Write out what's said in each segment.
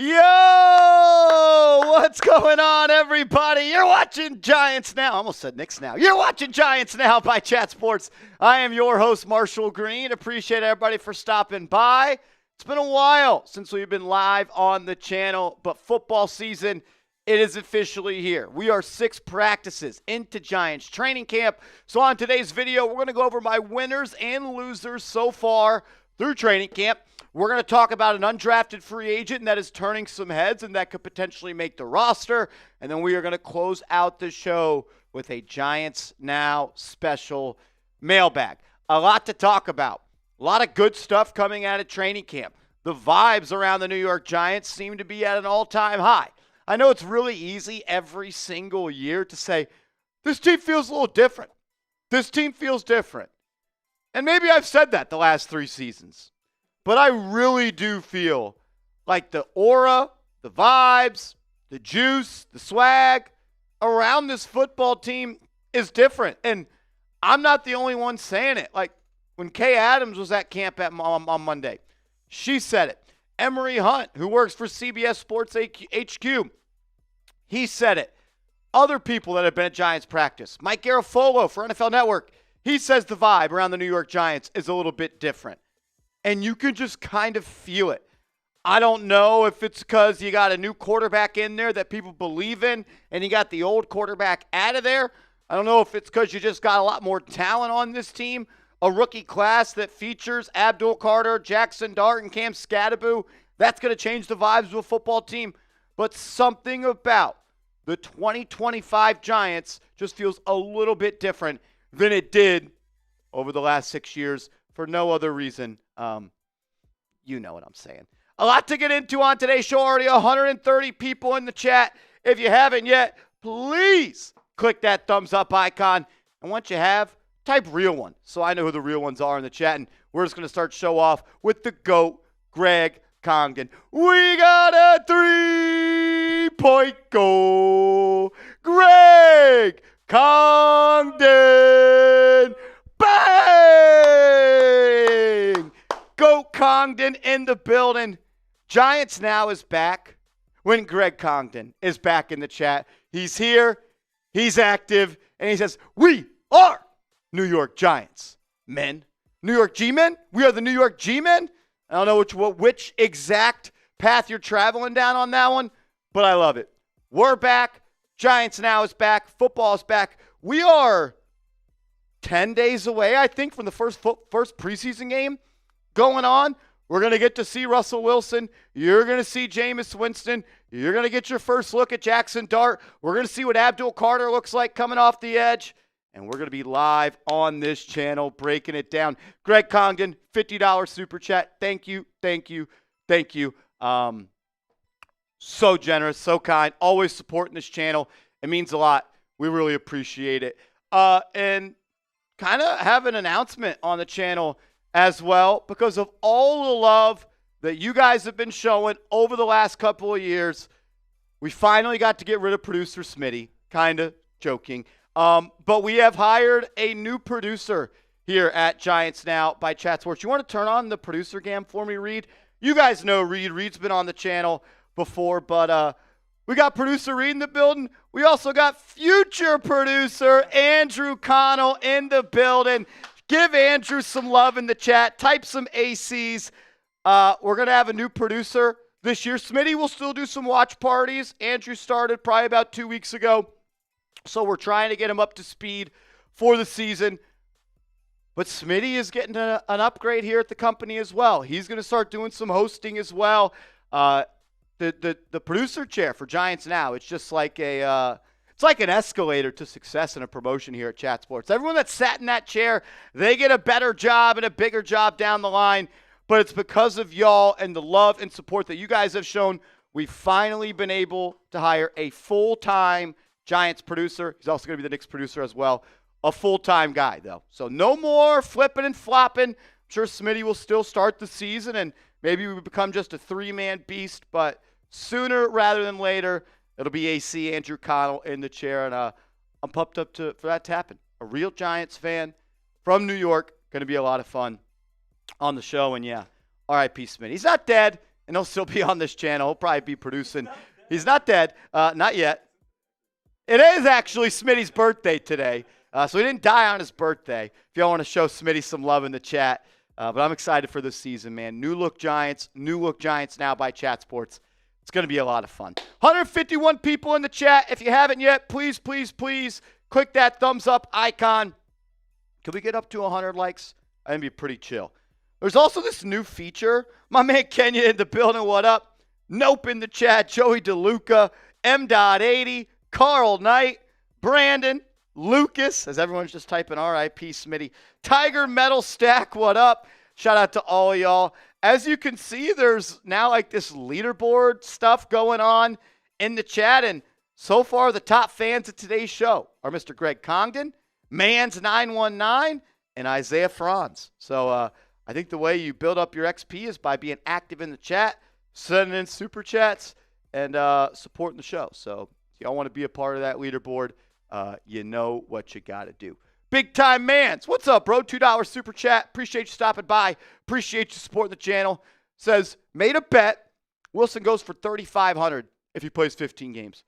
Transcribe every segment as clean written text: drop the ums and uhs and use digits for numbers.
Yo! What's going on, everybody? You're watching Giants Now. I almost said Knicks Now. You're watching Giants Now by Chat Sports. I am your host, Marshall Green. Appreciate everybody for stopping by. It's been a while since we've been live on the channel, but football season, it is officially here. We are 6 practices into Giants training camp. So on today's video, we're going to go over my winners and losers so far through training camp. We're going to talk about an undrafted free agent that is turning some heads and that could potentially make the roster. And then we are going to close out the show with a Giants Now special mailbag. A lot to talk about. A lot of good stuff coming out of training camp. The vibes around the New York Giants seem to be at an all-time high. I know it's really easy every single year to say, this team feels a little different. This team feels different. And maybe I've said that the last 3 seasons. But I really do feel like the aura, the vibes, the juice, the swag around this football team is different. And I'm not the only one saying it. Like when Kay Adams was at camp on Monday, she said it. Emery Hunt, who works for CBS Sports HQ, he said it. Other people that have been at Giants practice, Mike Garafolo for NFL Network, he says the vibe around the New York Giants is a little bit different. And you can just kind of feel it. I don't know if it's because you got a new quarterback in there that people believe in and you got the old quarterback out of there. I don't know if it's because you just got a lot more talent on this team. A rookie class that features Abdul Carter, Jaxson Dart, and Cam Scatteraboo. That's going to change the vibes of a football team. But something about the 2025 Giants just feels a little bit different than it did over the last 6 years for no other reason. You know what I'm saying. A lot to get into on today's show. Already 130 people in the chat. If you haven't yet, please click that thumbs up icon. And once you have, type real one so I know who the real ones are in the chat. And we're just going to start show off with the GOAT, Greg Congdon. We got a 3-point goal. Greg Congdon. Bang! GOAT Congdon in the building. Giants Now is back when Greg Congdon is back in the chat. He's here, he's active, and he says, we are New York Giants men. New York G-men? We are the New York G-men? I don't know which exact path you're traveling down on that one, but I love it. We're back. Giants Now is back. Football is back. We are 10 days away, I think, from the first preseason game going on. We're going to get to see Russell Wilson. You're going to see Jameis Winston. You're going to get your first look at Jaxson Dart. We're going to see what Abdul Carter looks like coming off the edge. And we're going to be live on this channel breaking it down. Greg Congdon, $50 super chat. Thank you, thank you, thank you. So generous, so kind. Always supporting this channel. It means a lot. We really appreciate it. And kind of have an announcement on the channel as well because of all the love that you guys have been showing over the last couple of years. We finally got to get rid of producer Smitty, kind of joking. But we have hired a new producer here at Giants Now by Chat Sports. You want to turn on the producer cam for me, Reed? You guys know Reed. Reed's been on the channel before, but we got producer Reed in the building. We also got future producer Andrew Connell in the building. Give Andrew some love in the chat. Type some ACs. We're going to have a new producer this year. Smitty will still do some watch parties. Andrew started probably about 2 weeks ago. So we're trying to get him up to speed for the season. But Smitty is getting an upgrade here at the company as well. He's going to start doing some hosting as well. The producer chair for Giants Now, it's just like it's like an escalator to success and a promotion here at Chat Sports. Everyone that sat in that chair, they get a better job and a bigger job down the line. But it's because of y'all and the love and support that you guys have shown. We've finally been able to hire a full-time Giants producer. He's also going to be the Knicks producer as well. A full-time guy, though. So no more flipping and flopping. I'm sure Smitty will still start the season, and maybe we become just a 3-man beast. But sooner rather than later, it'll be AC Andrew Connell in the chair, and I'm pumped up for that to happen. A real Giants fan from New York. Going to be a lot of fun on the show, and yeah, R.I.P. Smitty. He's not dead. and he'll still be on this channel. He'll probably be producing. He's not dead. Not yet. It is actually Smitty's birthday today. So he didn't die on his birthday. If y'all want to show Smitty some love in the chat. But I'm excited for this season, man. New look Giants now by Chat Sports. It's going to be a lot of fun. 151 people in the chat. If you haven't yet, please, please, please click that thumbs up icon. Can we get up to 100 likes? That'd be pretty chill. There's also this new feature. My man Kenya in the building. What up? Nope in the chat. Joey DeLuca. M.80. Carl Knight. Brandon. Lucas. As everyone's just typing R.I.P. Smitty. Tiger Metal Stack. What up? Shout out to all of y'all. As you can see, there's now like this leaderboard stuff going on in the chat. And so far, the top fans of today's show are Mr. Greg Congdon, Mans919, and Isaiah Franz. So I think the way you build up your XP is by being active in the chat, sending in super chats, and supporting the show. So if y'all want to be a part of that leaderboard, you know what you got to do. Big Time Mans, what's up, bro? $2 super chat. Appreciate you stopping by. Appreciate you supporting the channel. Says, made a bet. Wilson goes for $3,500 if he plays 15 games.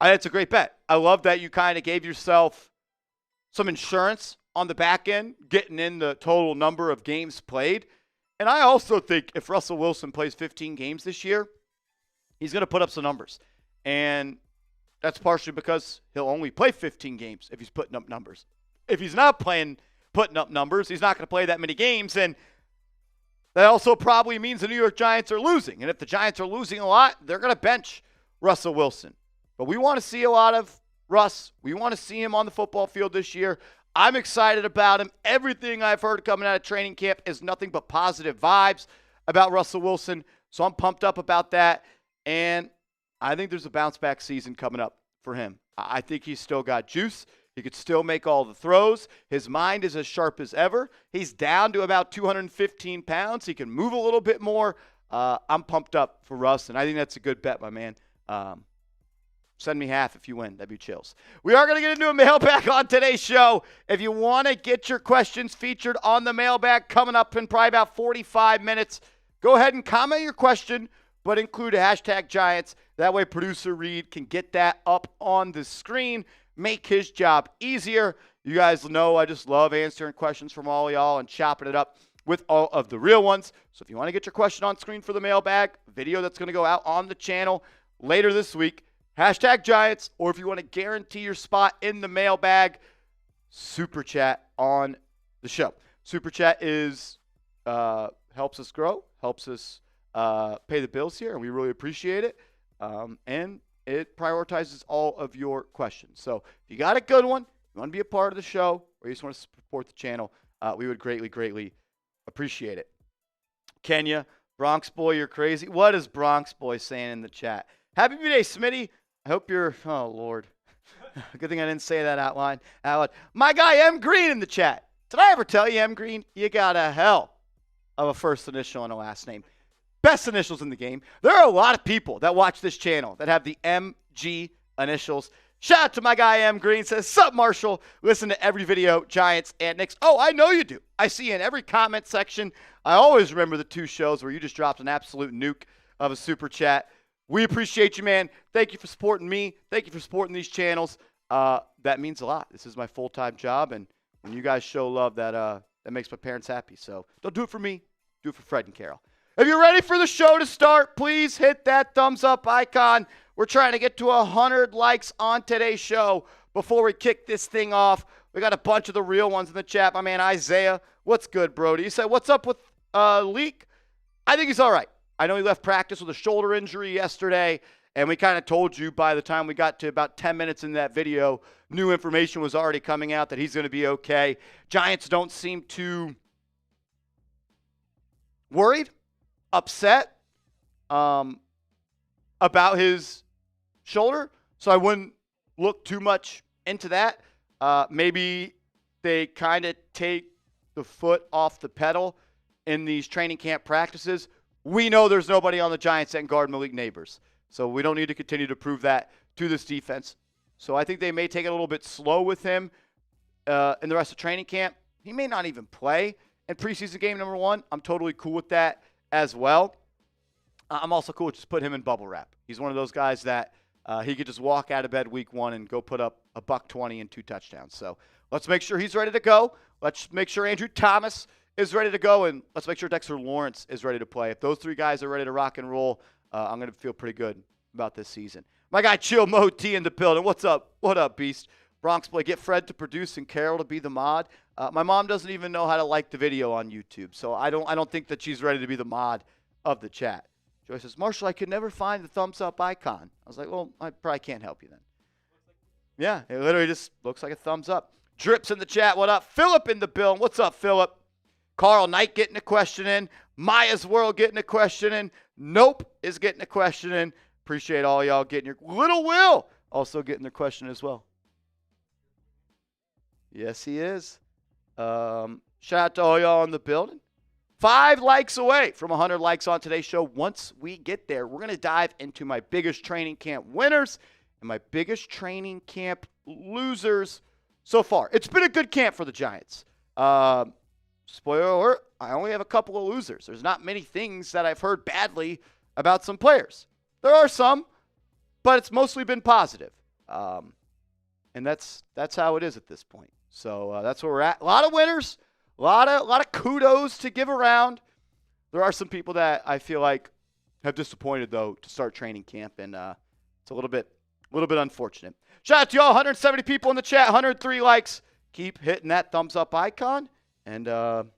That's a great bet. I love that you kind of gave yourself some insurance on the back end, getting in the total number of games played. And I also think if Russell Wilson plays 15 games this year, he's going to put up some numbers. And that's partially because he'll only play 15 games if he's putting up numbers. If he's not putting up numbers, he's not going to play that many games. And that also probably means the New York Giants are losing. And if the Giants are losing a lot, they're going to bench Russell Wilson. But we want to see a lot of Russ. We want to see him on the football field this year. I'm excited about him. Everything I've heard coming out of training camp is nothing but positive vibes about Russell Wilson. So I'm pumped up about that. And I think there's a bounce-back season coming up for him. I think he's still got juice. He could still make all the throws. His mind is as sharp as ever. He's down to about 215 pounds. He can move a little bit more. I'm pumped up for Russ, and I think that's a good bet, my man. Send me half if you win. That'd be chills. We are going to get into a mailbag on today's show. If you want to get your questions featured on the mailbag coming up in probably about 45 minutes, go ahead and comment your question, but include a hashtag Giants. That way producer Reed can get that up on the screen, make his job easier. You guys know I just love answering questions from all y'all and chopping it up with all of the real ones. So if you want to get your question on screen for the mailbag, video that's going to go out on the channel later this week, hashtag Giants, or if you want to guarantee your spot in the mailbag, super chat on the show. Super chat is helps us grow, helps us pay the bills here, and we really appreciate it. And it prioritizes all of your questions. So if you got a good one, you want to be a part of the show, or you just want to support the channel, we would greatly, greatly appreciate it. Kenya, Bronx Boy, you're crazy. What is Bronx Boy saying in the chat? Happy birthday, Smitty. I hope you're, oh, Lord. Good thing I didn't say that out loud. My guy, M. Green, in the chat. Did I ever tell you, M. Green, you got a hell of a first initial and a last name? Best initials in the game. There are a lot of people that watch this channel that have the MG initials. Shout out to my guy, M. Green. Says, sup, Marshall? Listen to every video, Giants and Knicks. Oh, I know you do. I see you in every comment section. I always remember the two shows where you just dropped an absolute nuke of a super chat. We appreciate you, man. Thank you for supporting me. Thank you for supporting these channels. That means a lot. This is my full-time job, and when you guys show love, that makes my parents happy. So don't do it for me. Do it for Fred and Carol. If you're ready for the show to start, please hit that thumbs up icon. We're trying to get to 100 likes on today's show before we kick this thing off. We got a bunch of the real ones in the chat. My man Isaiah, what's good, Brody? You said, what's up with Leak? I think he's all right. I know he left practice with a shoulder injury yesterday, and we kind of told you by the time we got to about 10 minutes in that video, new information was already coming out that he's going to be okay. Giants don't seem too worried, upset about his shoulder, so I wouldn't look too much into that. Maybe they kind of take the foot off the pedal in these training camp practices. We know there's nobody on the Giants that can guard Malik Neighbors, so we don't need to continue to prove that to this defense. So I think they may take it a little bit slow with him in the rest of training camp. He may not even play in preseason game number 1. I'm totally cool with that as well. I'm also cool with just put him in bubble wrap. He's one of those guys that he could just walk out of bed week 1 and go put up a $120 and 2 touchdowns. So let's make sure he's ready to go. Let's make sure Andrew Thomas is ready to go, and let's make sure Dexter Lawrence is ready to play. If those 3 guys are ready to rock and roll, I'm going to feel pretty good about this season. My guy Chill Mo T in the building. What's up? What up, Beast? Bronx play. Get Fred to produce and Carol to be the mod. My mom doesn't even know how to like the video on YouTube, so I don't think that she's ready to be the mod of the chat. Joy says, Marshall, I could never find the thumbs up icon. I was like, well, I probably can't help you then. Yeah, it literally just looks like a thumbs up. Drips in the chat. What up? Philip in the building. What's up, Philip? Carl Knight getting a question in. Maya's World getting a question in. Nope is getting a question in. Appreciate all y'all getting your Little Will also getting their question as well. Yes, he is. Shout out to all y'all in the building. 5 likes away from 100 likes on today's show. Once we get there, we're going to dive into my biggest training camp winners and my biggest training camp losers so far. It's been a good camp for the Giants. Spoiler alert, I only have a couple of losers. There's not many things that I've heard badly about some players. There are some, but it's mostly been positive. And that's how it is at this point. So that's where we're at. A lot of winners. A lot of kudos to give around. There are some people that I feel like have disappointed, though, to start training camp, and it's a little bit unfortunate. Shout out to y'all, 170 people in the chat, 103 likes. Keep hitting that thumbs up icon, and I'm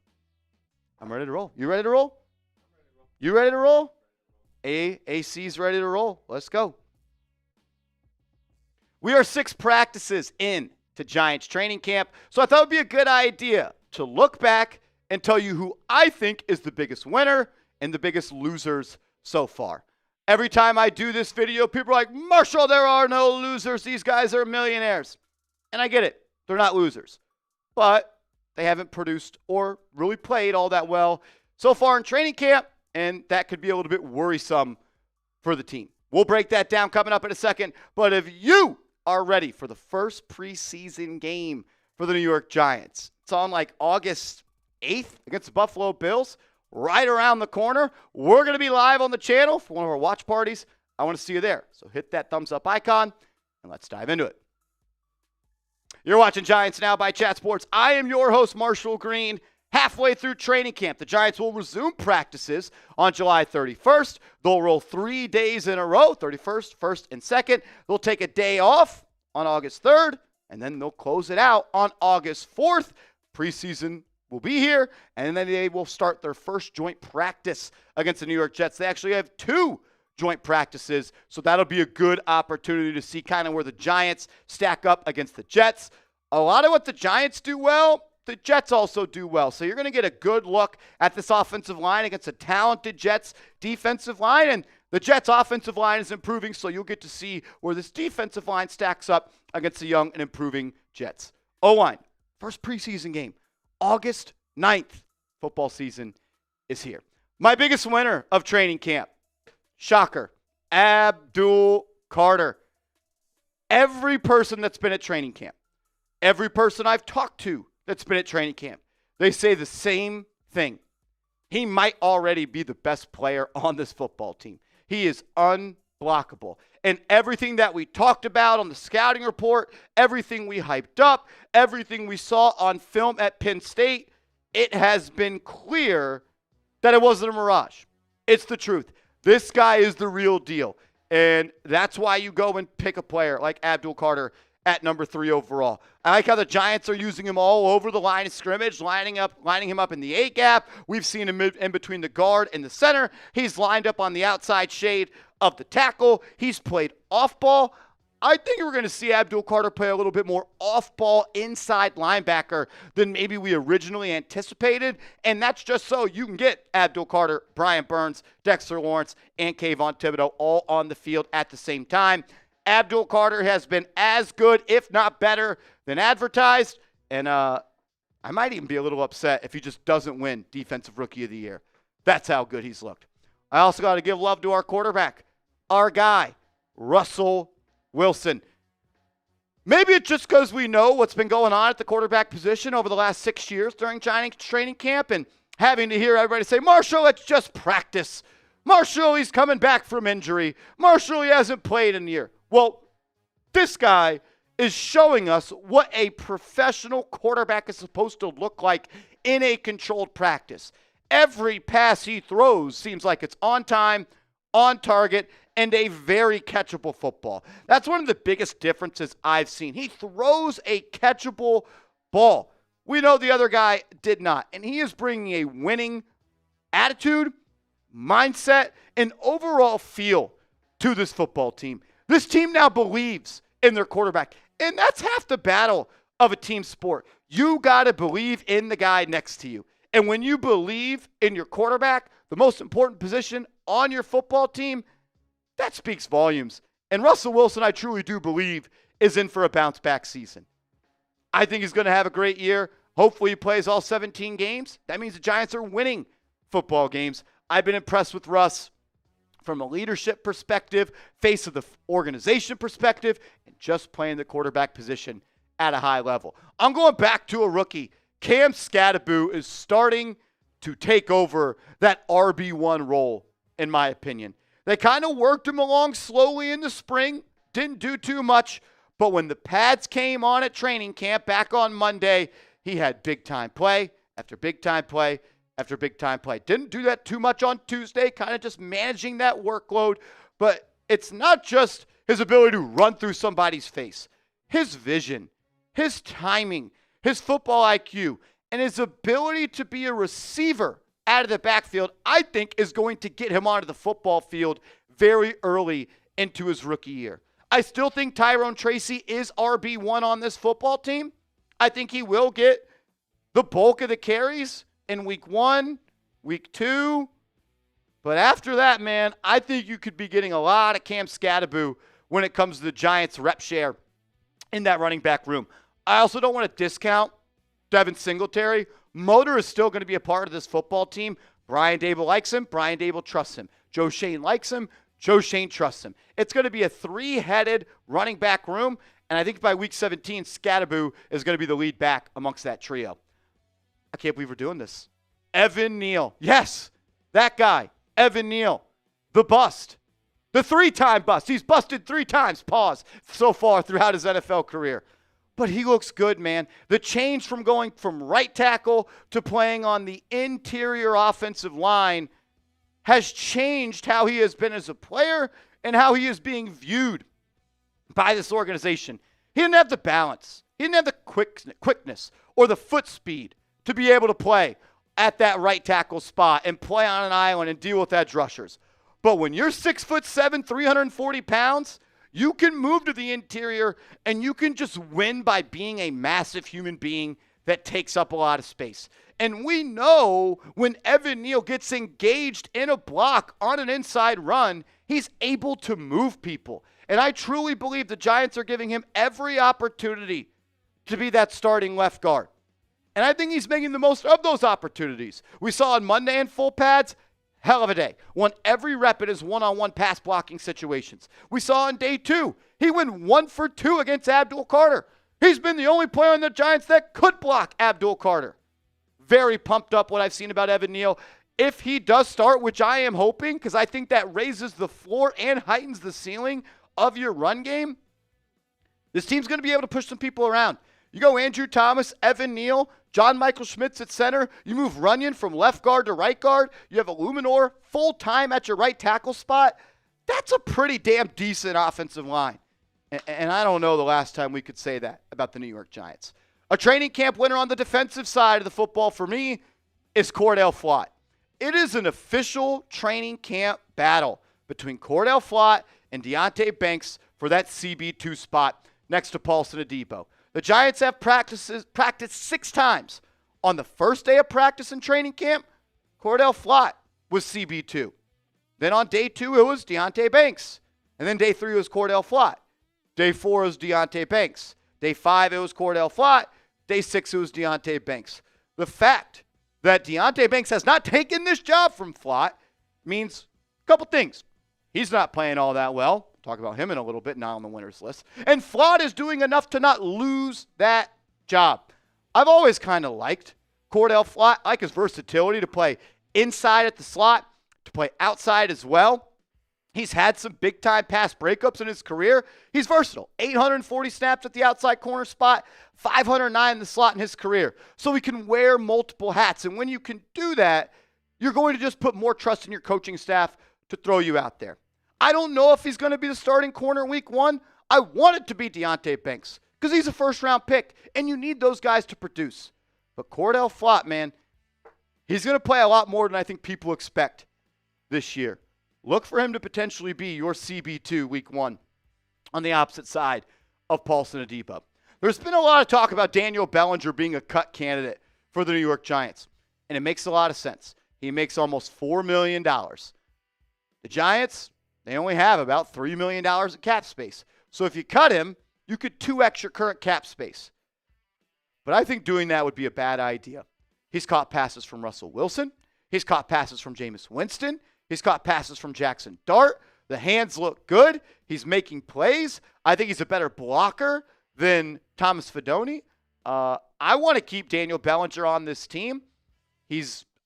ready to roll. You ready to roll? You ready to roll? AC's ready to roll. Let's go. We are 6 practices in to Giants training camp, so I thought it would be a good idea to look back and tell you who I think is the biggest winner and the biggest losers so far. Every time I do this video, people are like, Marshall, there are no losers. These guys are millionaires. And I get it. They're not losers. But they haven't produced or really played all that well so far in training camp, and that could be a little bit worrisome for the team. We'll break that down coming up in a second. But if you are ready for the first preseason game for the New York Giants, it's on like August 8th against the Buffalo Bills, right around the corner. We're going to be live on the channel for one of our watch parties. I want to see you there. So hit that thumbs up icon, and let's dive into it. You're watching Giants Now by Chat Sports. I am your host, Marshall Green. Halfway through training camp, the Giants will resume practices on July 31st. They'll roll 3 days in a row, 31st, 1st, and 2nd. They'll take a day off on August 3rd, and then they'll close it out on August 4th. Preseason will be here, and then they will start their first joint practice against the New York Jets. They actually have 2 joint practices, so that'll be a good opportunity to see kind of where the Giants stack up against the Jets. A lot of what the Giants do well, the Jets also do well. So you're going to get a good look at this offensive line against a talented Jets defensive line, and the Jets offensive line is improving, so you'll get to see where this defensive line stacks up against the young and improving Jets. O-line, first preseason game, August 9th. Football season is here. My biggest winner of training camp, shocker, Abdul Carter. Every person that's been at training camp, every person I've talked to that's been at training camp, they say the same thing. He might already be the best player on this football team. He is unblockable. And everything that we talked about on the scouting report, everything we hyped up, everything we saw on film at Penn State, it has been clear that it wasn't a mirage. It's the truth. This guy is the real deal. And that's why you go and pick a player like Abdul Carter at number 3 overall. I like how the Giants are using him all over the line of scrimmage, lining him up in the A-gap. We've seen him in between the guard and the center. He's lined up on the outside shade of the tackle. He's played off-ball. I think we're going to see Abdul Carter play a little bit more off-ball inside linebacker than maybe we originally anticipated, and that's just so you can get Abdul Carter, Brian Burns, Dexter Lawrence, and Kayvon Thibodeau all on the field at the same time. Abdul Carter has been as good, if not better, than advertised, and I might even be a little upset if he just doesn't win Defensive Rookie of the Year. That's how good he's looked. I also got to give love to our quarterback, our guy, Russell Wilson. Maybe it's just because we know what's been going on at the quarterback position over the last 6 years during Giants training camp, and having to hear everybody say, Marshall, let's just practice Marshall, he's coming back from injury. Marshall, he hasn't played in a year. Well, this guy is showing us what a professional quarterback is supposed to look like in a controlled practice. Every pass he throws seems like it's on time, on target, and a very catchable football. That's one of the biggest differences I've seen. He throws a catchable ball. We know the other guy did not, and he is bringing a winning attitude, mindset, and overall feel to this football team. This team now believes in their quarterback, and that's half the battle of a team sport. You got to believe in the guy next to you. And when you believe in your quarterback, the most important position on your football team, that speaks volumes. And Russell Wilson, I truly do believe, is in for a bounce-back season. I think he's going to have a great year. Hopefully he plays all 17 games. That means the Giants are winning football games. I've been impressed with Russ from a leadership perspective, face of the organization perspective, and just playing the quarterback position at a high level. I'm going back to a rookie. Cam Scattaboo is starting to take over that RB1 role, in my opinion. They kind of worked him along slowly in the spring, didn't do too much, but when the pads came on at training camp back on Monday, he had big-time play after big-time play after big-time play. Didn't do that too much on Tuesday, kind of just managing that workload, but it's not just his ability to run through somebody's face. His vision, his timing, his football IQ, and his ability to be a receiver out of the backfield, I think is going to get him onto the football field very early into his rookie year. I still think Tyrone Tracy is RB1 on this football team. I think he will get the bulk of the carries in week 1, week 2. But after that, man, I think you could be getting a lot of Cam Scattaboo when it comes to the Giants' rep share in that running back room. I also don't want to discount Devin Singletary. Motor is still going to be a part of this football team. Brian Dable likes him. Brian Dable trusts him. Joe Shane likes him. Joe Shane trusts him. It's going to be a three-headed running back room, and I think by week 17, Scattaboo is going to be the lead back amongst that trio. I can't believe we're doing this. Evan Neal. Yes, that guy, Evan Neal, the bust. The three-time bust. He's busted 3 times, pause, so far throughout his NFL career. But he looks good, man. The change from going from right tackle to playing on the interior offensive line has changed how he has been as a player and how he is being viewed by this organization. He didn't have the balance. He didn't have the quickness or the foot speed to be able to play at that right tackle spot and play on an island and deal with edge rushers. But when you're 6'7", 340 pounds, you can move to the interior and you can just win by being a massive human being that takes up a lot of space. And we know when Evan Neal gets engaged in a block on an inside run, he's able to move people. And I truly believe the Giants are giving him every opportunity to be that starting left guard. And I think he's making the most of those opportunities. We saw on Monday in full pads, hell of a day. Won every rep in his one-on-one pass blocking situations. We saw on day 2, he went 1 for 2 against Abdul Carter. He's been the only player on the Giants that could block Abdul Carter. Very pumped up what I've seen about Evan Neal. If he does start, which I am hoping, because I think that raises the floor and heightens the ceiling of your run game, this team's going to be able to push some people around. You go Andrew Thomas, Evan Neal, John Michael Schmitz at center. You move Runyon from left guard to right guard. You have Illuminor full-time at your right tackle spot. That's a pretty damn decent offensive line. And I don't know the last time we could say that about the New York Giants. A training camp winner on the defensive side of the football for me is Cordell Flott. It is an official training camp battle between Cordell Flott and Deonte Banks for that CB2 spot next to Paulson Adebo. The Giants have practiced 6 times. On the first day of practice in training camp, Cordell Flott was CB2. Then on day 2, it was Deonte Banks. And then day 3 was Cordell Flott. Day 4 was Deonte Banks. Day 5, it was Cordell Flott. Day 6, it was Deonte Banks. The fact that Deonte Banks has not taken this job from Flott means a couple things. He's not playing all that well. Talk about him in a little bit, not on the winners list. And Flott is doing enough to not lose that job. I've always kind of liked Cordell Flott. I like his versatility to play inside at the slot, to play outside as well. He's had some big-time pass breakups in his career. He's versatile. 840 snaps at the outside corner spot, 509 in the slot in his career. So he can wear multiple hats. And when you can do that, you're going to just put more trust in your coaching staff to throw you out there. I don't know if he's going to be the starting corner week 1. I want it to be Deonte Banks because he's a first-round pick, and you need those guys to produce. But Cordell Flott, man, he's going to play a lot more than I think people expect this year. Look for him to potentially be your CB2 week 1 on the opposite side of Paulson Adebo. There's been a lot of talk about Daniel Bellinger being a cut candidate for the New York Giants, and it makes a lot of sense. He makes almost $4 million. The Giants, they only have about $3 million of cap space. So if you cut him, you could 2x your current cap space. But I think doing that would be a bad idea. He's caught passes from Russell Wilson. He's caught passes from Jameis Winston. He's caught passes from Jaxson Dart. The hands look good. He's making plays. I think he's a better blocker than Thomas Fidone. I want to keep Daniel Bellinger on this team.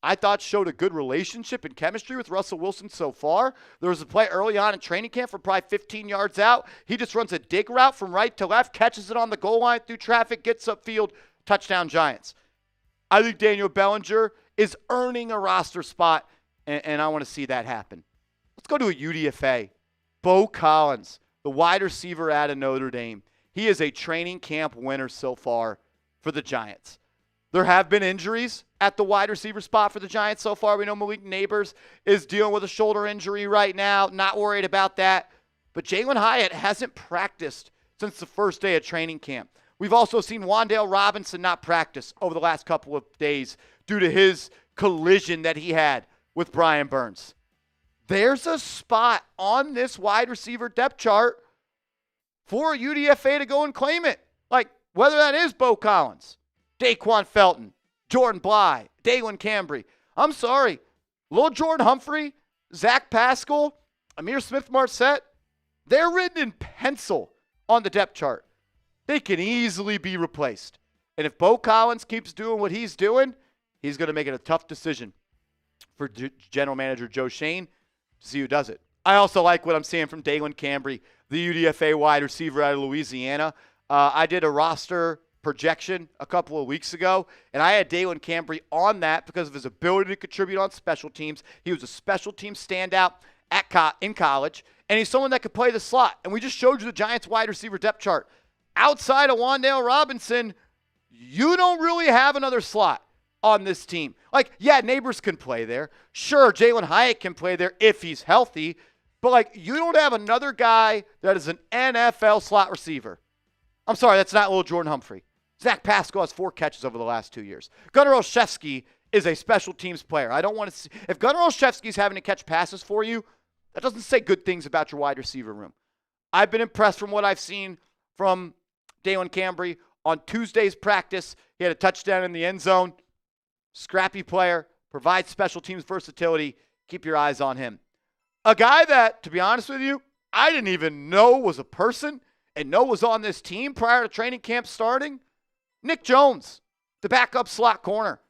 I thought showed a good relationship and chemistry with Russell Wilson so far. There was a play early on in training camp from probably 15 yards out. He just runs a dig route from right to left, catches it on the goal line through traffic, gets upfield, touchdown Giants. I think Daniel Bellinger is earning a roster spot, and I want to see that happen. Let's go to a UDFA. Bo Collins, the wide receiver out of Notre Dame. He is a training camp winner so far for the Giants. There have been injuries at the wide receiver spot for the Giants so far. We know Malik Neighbors is dealing with a shoulder injury right now. Not worried about that. But Jalen Hyatt hasn't practiced since the first day of training camp. We've also seen Wan'Dale Robinson not practice over the last couple of days due to his collision that he had with Brian Burns. There's a spot on this wide receiver depth chart for UDFA to go and claim it. Like, whether that is Bo Collins, Daquan Felton, Jordan Bly, Dalen Cambry. I'm sorry. Lil Jordan Humphrey, Zach Pascal, Amir Smith-Marset, they're written in pencil on the depth chart. They can easily be replaced. And if Bo Collins keeps doing what he's doing, he's going to make it a tough decision for General Manager Joe Shane to see who does it. I also like what I'm seeing from Dalen Cambry, the UDFA wide receiver out of Louisiana. I did a roster projection a couple of weeks ago, and I had Dalen Cambry on that because of his ability to contribute on special teams. He was a special team standout in college, and he's someone that could play the slot. And we just showed you the Giants wide receiver depth chart. Outside of Wan'Dale Robinson, you don't really have another slot on this team. Like, yeah, Neighbors can play there. Sure, Jalen Hyatt can play there if he's healthy. But, like, you don't have another guy that is an NFL slot receiver. I'm sorry, that's not Lil Jordan Humphrey. Zach Pascal has 4 catches over the last 2 years. Gunnar Olszewski is a special teams player. I don't want to see. If Gunnar Olszewski's having to catch passes for you, that doesn't say good things about your wide receiver room. I've been impressed from what I've seen from Dalen Cambry on Tuesday's practice. He had a touchdown in the end zone. Scrappy player, provides special teams versatility. Keep your eyes on him. A guy that, to be honest with you, I didn't even know was a person and know was on this team prior to training camp starting. Nick Jones, the backup slot corner.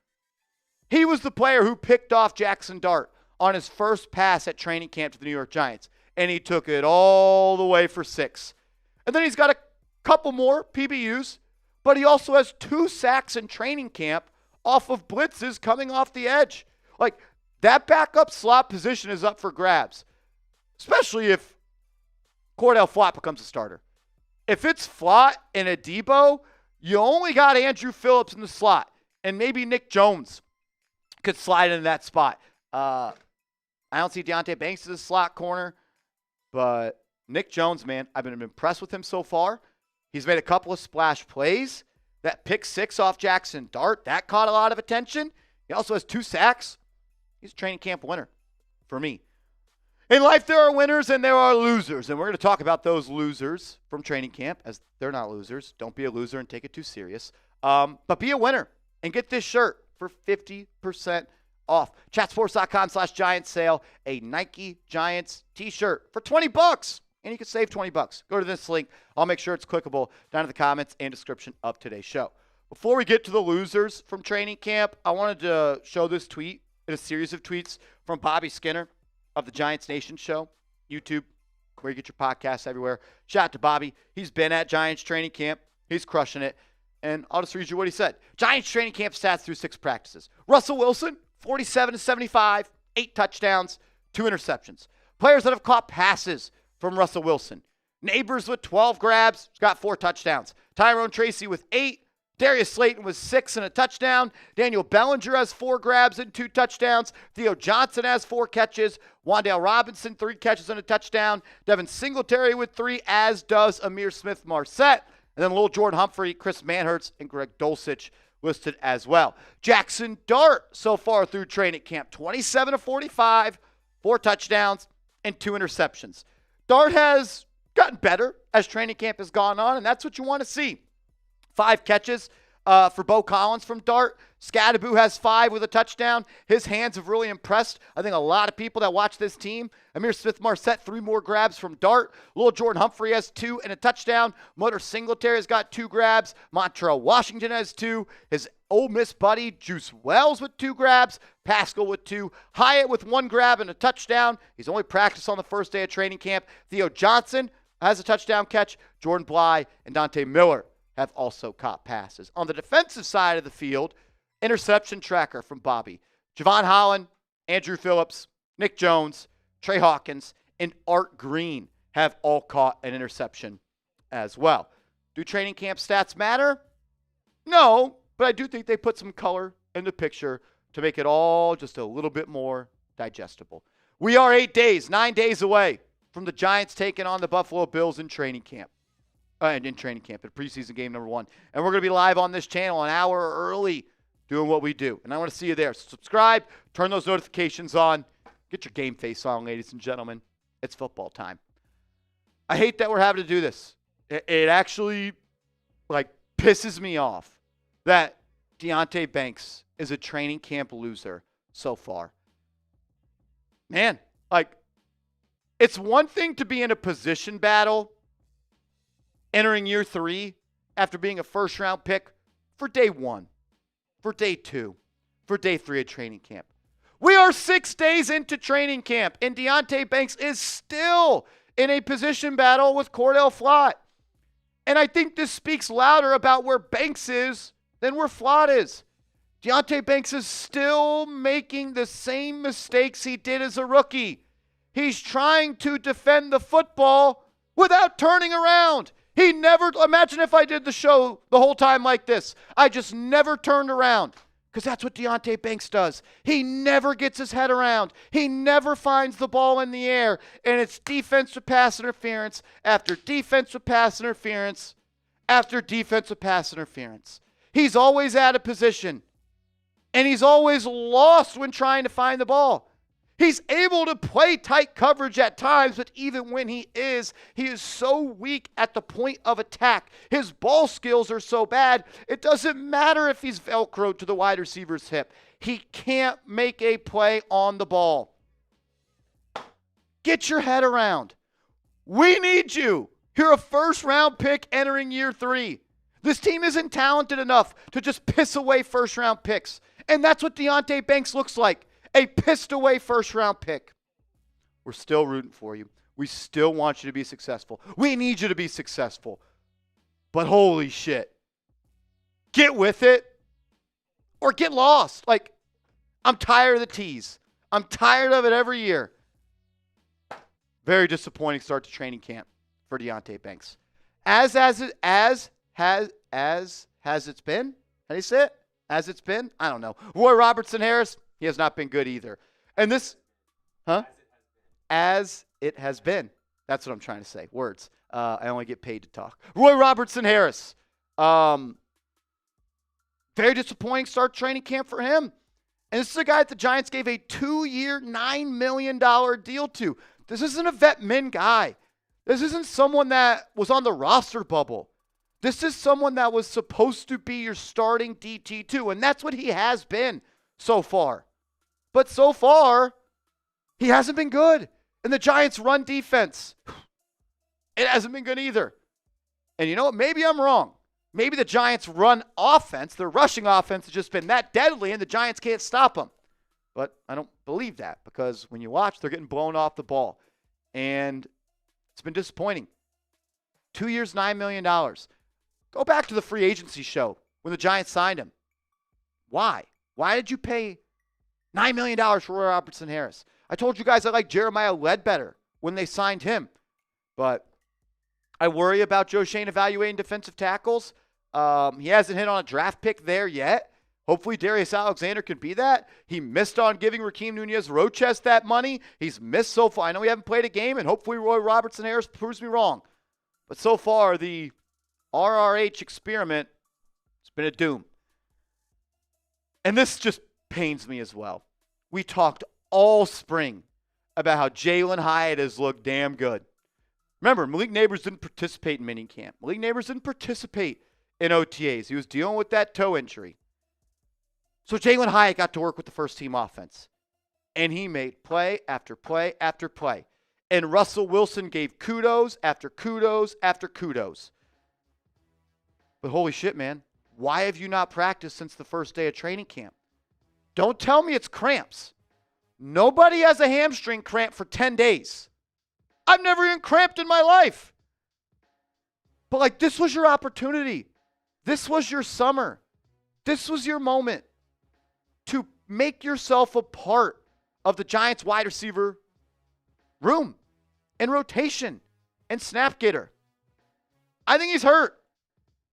He was the player who picked off Jaxson Dart on his first pass at training camp to the New York Giants, and he took it all the way for 6. And then he's got a couple more PBUs, but he also has 2 sacks in training camp off of blitzes coming off the edge. Like, that backup slot position is up for grabs, especially if Cordell Flott becomes a starter. If it's Flott and Adebo, you only got Andrew Phillips in the slot, and maybe Nick Jones could slide into that spot. I don't see Deonte Banks as a slot corner, but Nick Jones, man, I've been impressed with him so far. He's made a couple of splash plays. That pick 6 off Jaxson Dart, that caught a lot of attention. He also has 2 sacks. He's a training camp winner for me. In life, there are winners and there are losers, and we're going to talk about those losers from training camp, as they're not losers. Don't be a loser and take it too serious. But be a winner and get this shirt for 50% off. Chatsports.com/Giants sale, a Nike Giants t-shirt for $20, and you can save $20. Go to this link. I'll make sure it's clickable down in the comments and description of today's show. Before we get to the losers from training camp, I wanted to show this tweet in a series of tweets from Bobby Skinner of the Giants Nation show, YouTube, where you get your podcasts everywhere. Shout out to Bobby. He's been at Giants training camp. He's crushing it. And I'll just read you what he said. Giants training camp stats through 6 practices. Russell Wilson, 47-75, 8 touchdowns, 2 interceptions. Players that have caught passes from Russell Wilson. Neighbors with 12 grabs, got 4 touchdowns. Tyrone Tracy with 8. Darius Slayton with 6 and a touchdown. Daniel Bellinger has 4 grabs and 2 touchdowns. Theo Johnson has 4 catches. Wan'Dale Robinson, 3 catches and a touchdown. Devin Singletary with 3, as does Amir Smith-Marset. And then Lil Jordan Humphrey, Chris Manhertz, and Greg Dulcich listed as well. Jaxson Dart so far through training camp, 27-45, 4 touchdowns, and 2 interceptions. Dart has gotten better as training camp has gone on, and that's what you want to see. 5 catches for Bo Collins from Dart. Scadaboo has 5 with a touchdown. His hands have really impressed, I think, a lot of people that watch this team. Amir Smith-Marset, 3 more grabs from Dart. Lil Jordan Humphrey has 2 and a touchdown. Motor Singletary has got 2 grabs. Montrell Washington has 2. His Ole Miss buddy, Juice Wells, with 2 grabs. Pascal with 2. Hyatt with 1 grab and a touchdown. He's only practiced on the first day of training camp. Theo Johnson has a touchdown catch. Jordan Bly and Dante Miller have also caught passes. On the defensive side of the field, interception tracker from Bobby. Javon Holland, Andrew Phillips, Nick Jones, Trey Hawkins, and Art Green have all caught an interception as well. Do training camp stats matter? No, but I do think they put some color in the picture to make it all just a little bit more digestible. We are 9 days away from the Giants taking on the Buffalo Bills in training camp. In preseason game number 1. And we're going to be live on this channel an hour early doing what we do. And I want to see you there. So subscribe, turn those notifications on, get your game face on, ladies and gentlemen. It's football time. I hate that we're having to do this. It actually, pisses me off that Deonte Banks is a training camp loser so far. Man, it's one thing to be in a position battle entering year 3 after being a first-round pick for day 1, for day 2, for day 3 of training camp. We are 6 days into training camp, and Deonte Banks is still in a position battle with Cordell Flott. And I think this speaks louder about where Banks is than where Flott is. Deonte Banks is still making the same mistakes he did as a rookie. He's trying to defend the football without turning around. He never, imagine if I did the show the whole time like this. I just never turned around, because that's what Deonte Banks does. He never gets his head around. He never finds the ball in the air, and it's defensive pass interference after defensive pass interference after defensive pass interference. He's always out of position, and he's always lost when trying to find the ball. He's able to play tight coverage at times, but even when he is so weak at the point of attack. His ball skills are so bad, it doesn't matter if he's Velcroed to the wide receiver's hip. He can't make a play on the ball. Get your head around. We need you. You're a first-round pick entering year 3. This team isn't talented enough to just piss away first-round picks. And that's what Deonte Banks looks like. A pissed-away first-round pick. We're still rooting for you. We still want you to be successful. We need you to be successful. But holy shit. Get with it or get lost. I'm tired of the tease. I'm tired of it every year. Very disappointing start to training camp for Deonte Banks. As has it been? How do you say it? As it's been? I don't know. Roy Robertson Harris, he has not been good either. And this, As it has been. That's what I'm trying to say. Words. I only get paid to talk. Roy Robertson Harris. Very disappointing start training camp for him. And this is a guy that the Giants gave a 2-year, $9 million deal to. This isn't a vet min guy. This isn't someone that was on the roster bubble. This is someone that was supposed to be your starting DT2, and that's what he has been so far. But so far, he hasn't been good. And the Giants' run defense, it hasn't been good either. And you know what? Maybe I'm wrong. Maybe the Giants' run offense, their rushing offense, has just been that deadly, and the Giants can't stop them. But I don't believe that because when you watch, they're getting blown off the ball. And it's been disappointing. 2 years, $9 million. Go back to the free agency show when the Giants signed him. Why? Why did you pay $9 million for Roy Robertson Harris? I told you guys I like Jeremiah Ledbetter when they signed him. But I worry about Joe Shane evaluating defensive tackles. He hasn't hit on a draft pick there yet. Hopefully Darius Alexander can be that. He missed on giving Rakeem Nunez-Roches that money. He's missed so far. I know he haven't played a game, and hopefully Roy Robertson Harris proves me wrong. But so far, the RRH experiment has been a doom. And this just pains me as well. We talked all spring about how Jalen Hyatt has looked damn good. Remember, Malik Neighbors didn't participate in minicamp. Malik Neighbors didn't participate in OTAs. He was dealing with that toe injury. So Jalen Hyatt got to work with the first-team offense. And he made play after play after play. And Russell Wilson gave kudos after kudos after kudos. But holy shit, man. Why have you not practiced since the first day of training camp? Don't tell me it's cramps. Nobody has a hamstring cramp for 10 days. I've never even cramped in my life. But like, this was your opportunity. This was your summer. This was your moment to make yourself a part of the Giants wide receiver room and rotation and snap getter. I think he's hurt,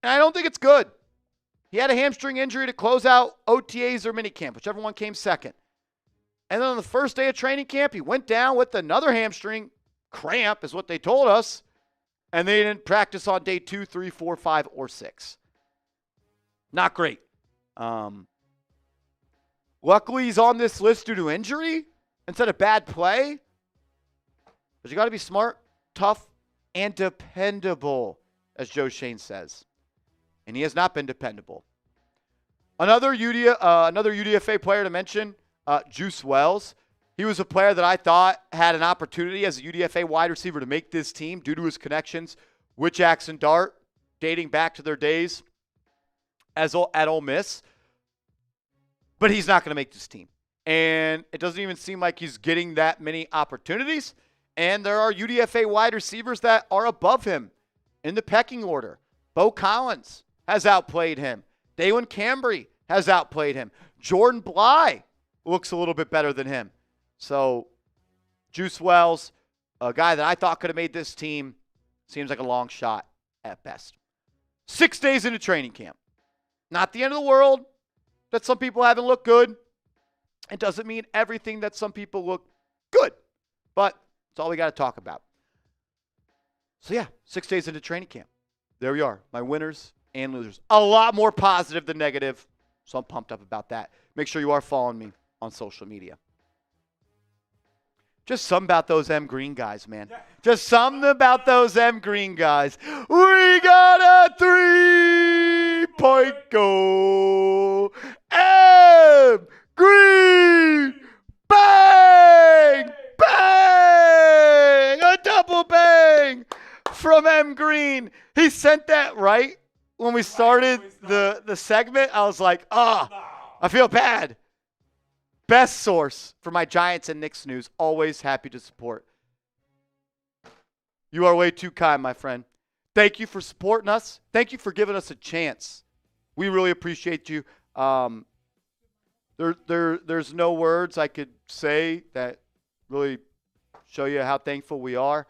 and I don't think it's good. He had a hamstring injury to close out OTAs or minicamp, whichever one came second. And then on the first day of training camp, he went down with another hamstring cramp, is what they told us, and they didn't practice on day 2, 3, 4, 5, or 6. Not great. Luckily, he's on this list due to injury instead of bad play. But you got to be smart, tough, and dependable, as Joe Shane says. And he has not been dependable. Another UDFA player to mention, Juice Wells. He was a player that I thought had an opportunity as a UDFA wide receiver to make this team due to his connections with Jaxson Dart, dating back to their days at Ole Miss. But he's not going to make this team. And it doesn't even seem like he's getting that many opportunities. And there are UDFA wide receivers that are above him in the pecking order. Bo Collins has outplayed him. Dalen Cambry has outplayed him. Jordan Bly looks a little bit better than him. So, Juice Wells, a guy that I thought could have made this team, seems like a long shot at best. 6 days into training camp. Not the end of the world that some people haven't looked good. It doesn't mean everything that some people look good. But it's all we got to talk about. So, yeah, 6 days into training camp. There we are, my winners and losers. A lot more positive than negative, so I'm pumped up about that. Make sure you are following me on social media. Just something about those M Green guys, man. Just something about those M Green guys. We got a 3-point goal. M Green. Bang! Bang! A double bang from M Green. He sent that right when we started the segment. I was like, I feel bad. Best source for my Giants and Knicks news. Always happy to support. You are way too kind, my friend. Thank you for supporting us. Thank you for giving us a chance. We really appreciate you. There's no words I could say that really show you how thankful we are.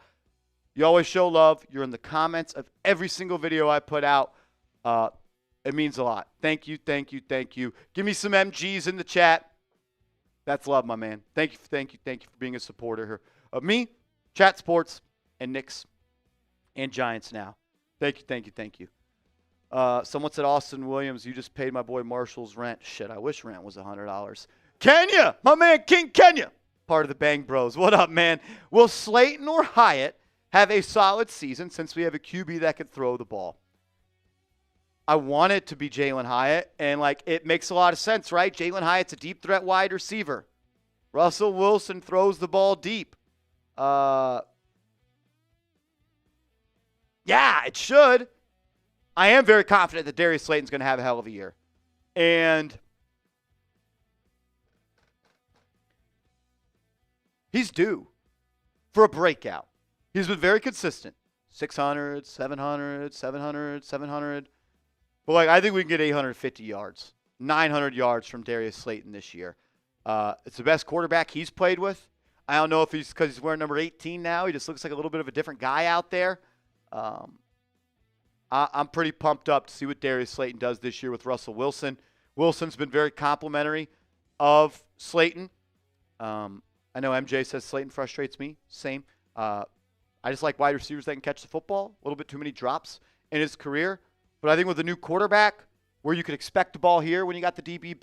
You always show love. You're in the comments of every single video I put out. It means a lot. Thank you, thank you, thank you. Give me some MGs in the chat. That's love, my man. Thank you for being a supporter here of me, Chat Sports, and Knicks, and Giants now. Thank you. Someone said, Austin Williams, you just paid my boy Marshall's rent. Shit, I wish rent was $100. Kenya, my man, King Kenya, part of the Bang Bros. What up, man? Will Slayton or Hyatt have a solid season since we have a QB that can throw the ball? I want it to be Jalen Hyatt, and it makes a lot of sense, right? Jalen Hyatt's a deep threat wide receiver. Russell Wilson throws the ball deep. Yeah, it should. I am very confident that Darius Slayton's going to have a hell of a year. And He's due for a breakout. He's been very consistent. 600, 700, 700, 700. But, I think we can get 850 yards, 900 yards from Darius Slayton this year. It's the best quarterback he's played with. I don't know if he's because he's wearing number 18 now. He just looks like a little bit of a different guy out there. I'm pretty pumped up to see what Darius Slayton does this year with Russell Wilson. Wilson's been very complimentary of Slayton. I know MJ says Slayton frustrates me. Same. I just like wide receivers that can catch the football. A little bit too many drops in his career. But I think with a new quarterback, where you could expect the ball here when you got the DB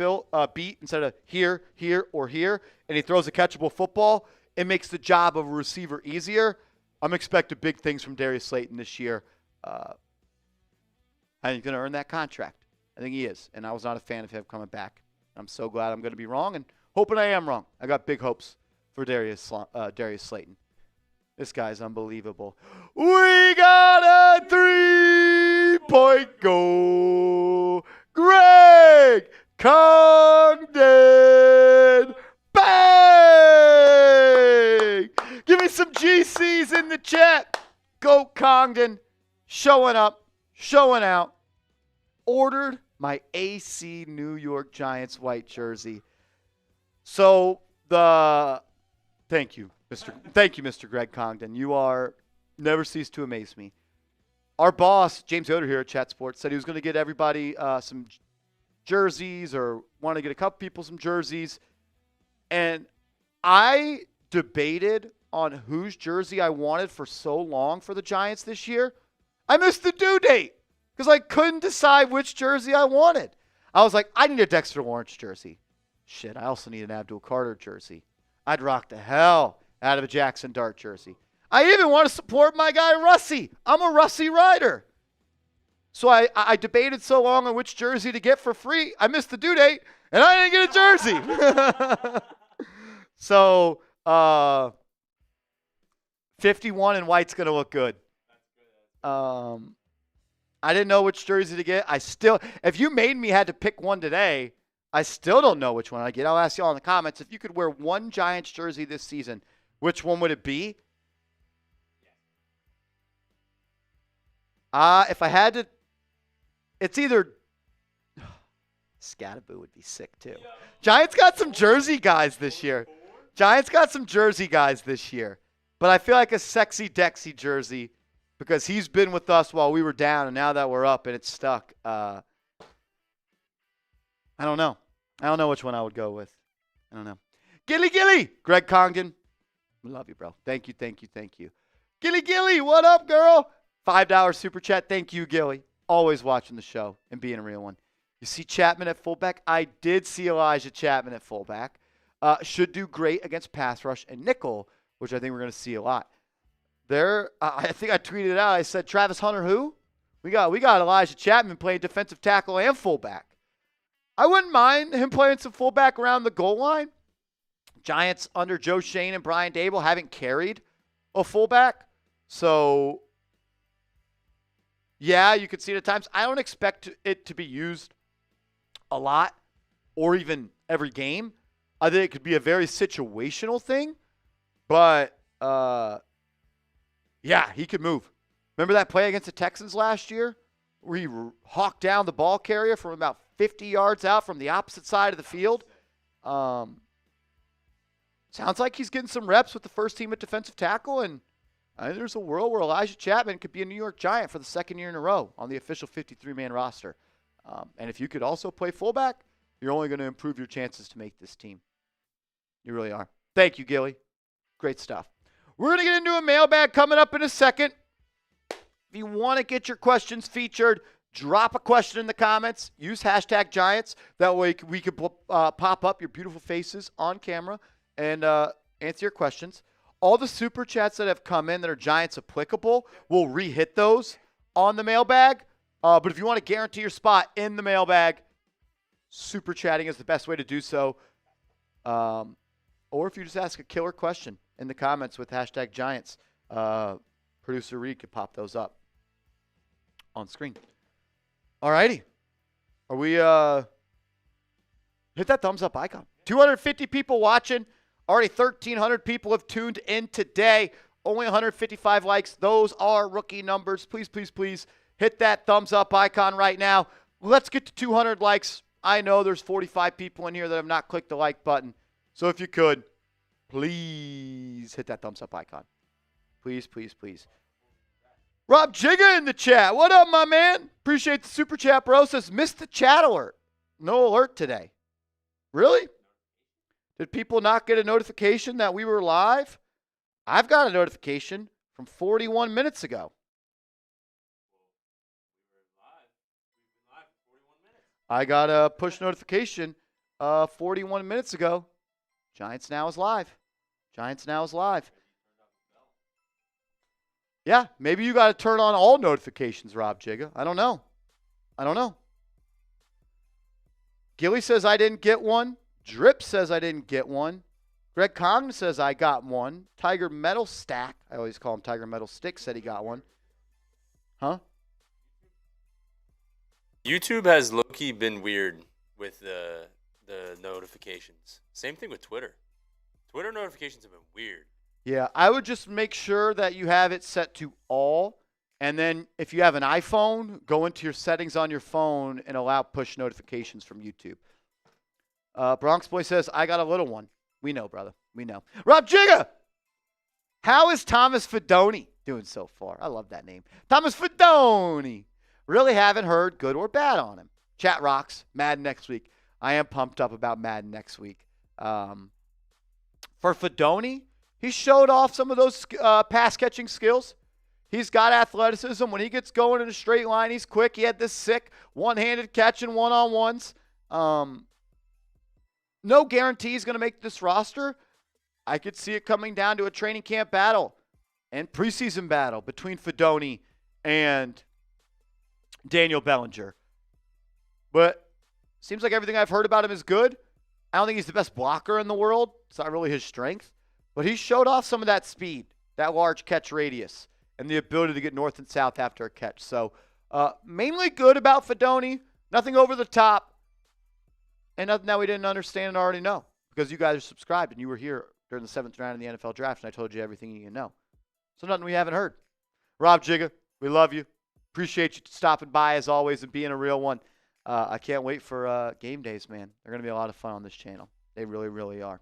beat instead of here, or here, and he throws a catchable football, it makes the job of a receiver easier. I'm expecting big things from Darius Slayton this year. I think he's going to earn that contract. I think he is. And I was not a fan of him coming back. I'm so glad I'm going to be wrong and hoping I am wrong. I got big hopes for Darius Slayton. This guy's unbelievable. We got a 3-point goal. Greg Congdon. Bang! Give me some GCs in the chat. Go Congdon. Showing up. Showing out. Ordered my AC New York Giants white jersey. So thank you, Mr. Greg Congdon. You are never cease to amaze me. Our boss, James Yoder here at Chat Sports, said he was going to get everybody some jerseys or want to get a couple people some jerseys. And I debated on whose jersey I wanted for so long for the Giants this year. I missed the due date because I couldn't decide which jersey I wanted. I was like, I need a Dexter Lawrence jersey. Shit, I also need an Abdul Carter jersey. I'd rock the hell out of a Jaxson Dart jersey. I even want to support my guy Russie. I'm a Russie rider. So I debated so long on which jersey to get for free. I missed the due date, and I didn't get a jersey. So 51 in white's going to look good. I didn't know which jersey to get. If you made me had to pick one today, I still don't know which one I get. I'll ask you all in the comments. If you could wear one Giants jersey this season, which one would it be? If I had to, it's either Scattaboo would be sick too. Giants got some jersey guys this year. But I feel like a sexy Dexy jersey because he's been with us while we were down, and now that we're up and it's stuck. I don't know. I don't know which one I would go with. I don't know. Gilly, Greg Congdon. We love you, bro. Thank you. Gilly, what up, girl? $5 super chat. Thank you, Gilly. Always watching the show and being a real one. You see Chapman at fullback? I did see Elijah Chapman at fullback. Should do great against pass rush and nickel, which I think we're going to see a lot. I think I tweeted it out. I said, Travis Hunter who? We got Elijah Chapman playing defensive tackle and fullback. I wouldn't mind him playing some fullback around the goal line. Giants under Joe Shane and Brian Dable haven't carried a fullback. So, yeah, you could see it at times. I don't expect it to be used a lot or even every game. I think it could be a very situational thing. But, yeah, he could move. Remember that play against the Texans last year where he hawked down the ball carrier from about 50 yards out from the opposite side of the field? Sounds like he's getting some reps with the first team at defensive tackle, and I think there's a world where Elijah Chapman could be a New York Giant for the second year in a row on the official 53-man roster. And if you could also play fullback, you're only going to improve your chances to make this team. You really are. Thank you, Gilly. Great stuff. We're going to get into a mailbag coming up in a second. If you want to get your questions featured, drop a question in the comments. Use hashtag Giants. That way we can pop up your beautiful faces on camera and answer your questions. All the super chats that have come in that are Giants applicable, we'll re-hit those on the mailbag. But if you want to guarantee your spot in the mailbag, super chatting is the best way to do so. Or if you just ask a killer question in the comments with hashtag Giants, producer Reed could pop those up on screen. All righty. Are we hit that thumbs up icon. 250 people watching Already 1,300 people have tuned in today. Only 155 likes. Those are rookie numbers. Please, please, please hit that thumbs up icon right now. Let's get to 200 likes. I know there's 45 people in here that have not clicked the like button. So if you could, please hit that thumbs up icon. Please, please, please. Rob Jigga in the chat. What up, my man? Appreciate the super chat, bro. Says, missed the chat alert. No alert today. Really? Did people not get a notification that we were live? I've got a notification from 41 minutes ago. I got a push notification 41 minutes ago. Giants Now is live. Giants Now is live. Yeah, maybe you got to turn on all notifications, Rob Jigga. I don't know. Gilly says I didn't get one. Drip says I didn't get one. Greg Congdon says I got one. Tiger Metal Stack, I always call him Tiger Metal Stick, said he got one. Huh? YouTube has low-key been weird with the notifications. Same thing with Twitter. Twitter notifications have been weird. Yeah, I would just make sure that you have it set to all. And then if you have an iPhone, go into your settings on your phone and allow push notifications from YouTube. Bronx Boy says, I got a little one. We know, brother. We know. Rob Jigga! How is Thomas Fidone doing so far? I love that name. Thomas Fidone. Really haven't heard good or bad on him. Chat rocks. Madden next week. I am pumped up about Madden next week. For Fidone, he showed off some of those pass-catching skills. He's got athleticism. When he gets going in a straight line, he's quick. He had this sick one-handed catch in one-on-ones. No guarantee he's going to make this roster. I could see it coming down to a training camp battle and preseason battle between Fidone and Daniel Bellinger. But seems like everything I've heard about him is good. I don't think he's the best blocker in the world. It's not really his strength. But he showed off some of that speed, that large catch radius, and the ability to get north and south after a catch. So mainly good about Fidone. Nothing over the top. And nothing that we didn't understand and already know. Because you guys are subscribed and you were here during the 7th round of the NFL draft and I told you everything you need to know. So nothing we haven't heard. Rob Jigga, we love you. Appreciate you stopping by as always and being a real one. I can't wait for game days, man. They're going to be a lot of fun on this channel. They really, really are.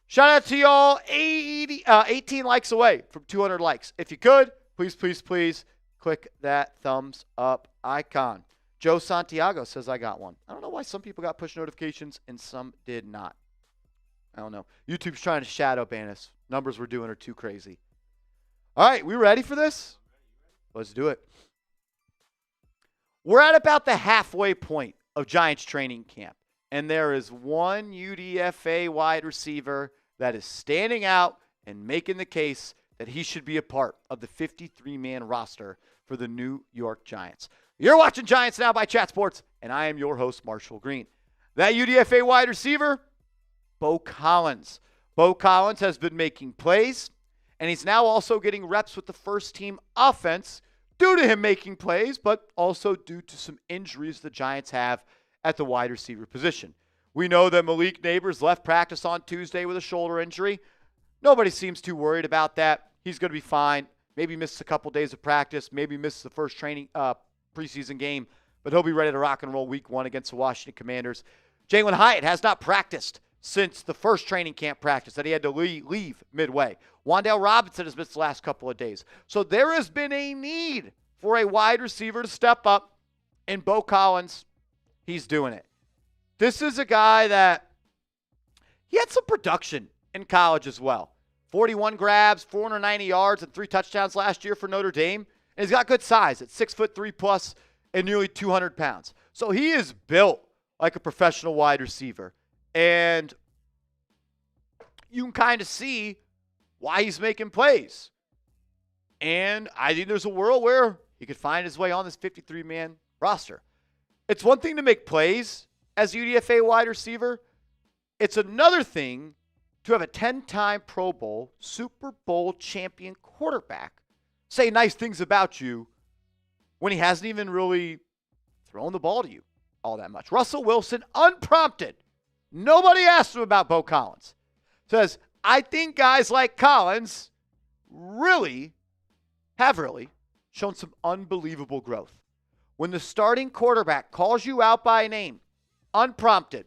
Shout out to y'all. 18 likes away from 200 likes. If you could, please, please, please click that thumbs up icon. Joe Santiago says I got one. I don't know why some people got push notifications and some did not. I don't know. YouTube's trying to shadow ban us. Numbers we're doing are too crazy. All right, we ready for this? Let's do it. We're at about the halfway point of Giants training camp, and there is one UDFA wide receiver that is standing out and making the case that he should be a part of the 53-man roster for the New York Giants. You're watching Giants Now by Chat Sports, and I am your host, Marshall Green. That UDFA wide receiver, Bo Collins. Bo Collins has been making plays, and he's now also getting reps with the first-team offense due to him making plays, but also due to some injuries the Giants have at the wide receiver position. We know that Malik Neighbors left practice on Tuesday with a shoulder injury. Nobody seems too worried about that. He's going to be fine. Maybe misses a couple days of practice. Maybe misses the first preseason game, but he'll be ready to rock and roll week 1 against the Washington Commanders. Jalen Hyatt has not practiced since the first training camp practice that he had to leave midway. Wan'Dale Robinson has missed the last couple of days. So there has been a need for a wide receiver to step up, and Bo Collins, he's doing it. This is a guy that he had some production in college as well. 41 grabs, 490 yards, and 3 touchdowns last year for Notre Dame. And he's got good size at 6'3" plus and nearly 200 pounds. So he is built like a professional wide receiver. And you can kind of see why he's making plays. And I think there's a world where he could find his way on this 53-man roster. It's one thing to make plays as UDFA wide receiver. It's another thing to have a 10-time Pro Bowl, Super Bowl champion quarterback say nice things about you when he hasn't even really thrown the ball to you all that much. Russell Wilson, unprompted, nobody asked him about Bo Collins, says, I think guys like Collins have really shown some unbelievable growth. When the starting quarterback calls you out by name, unprompted,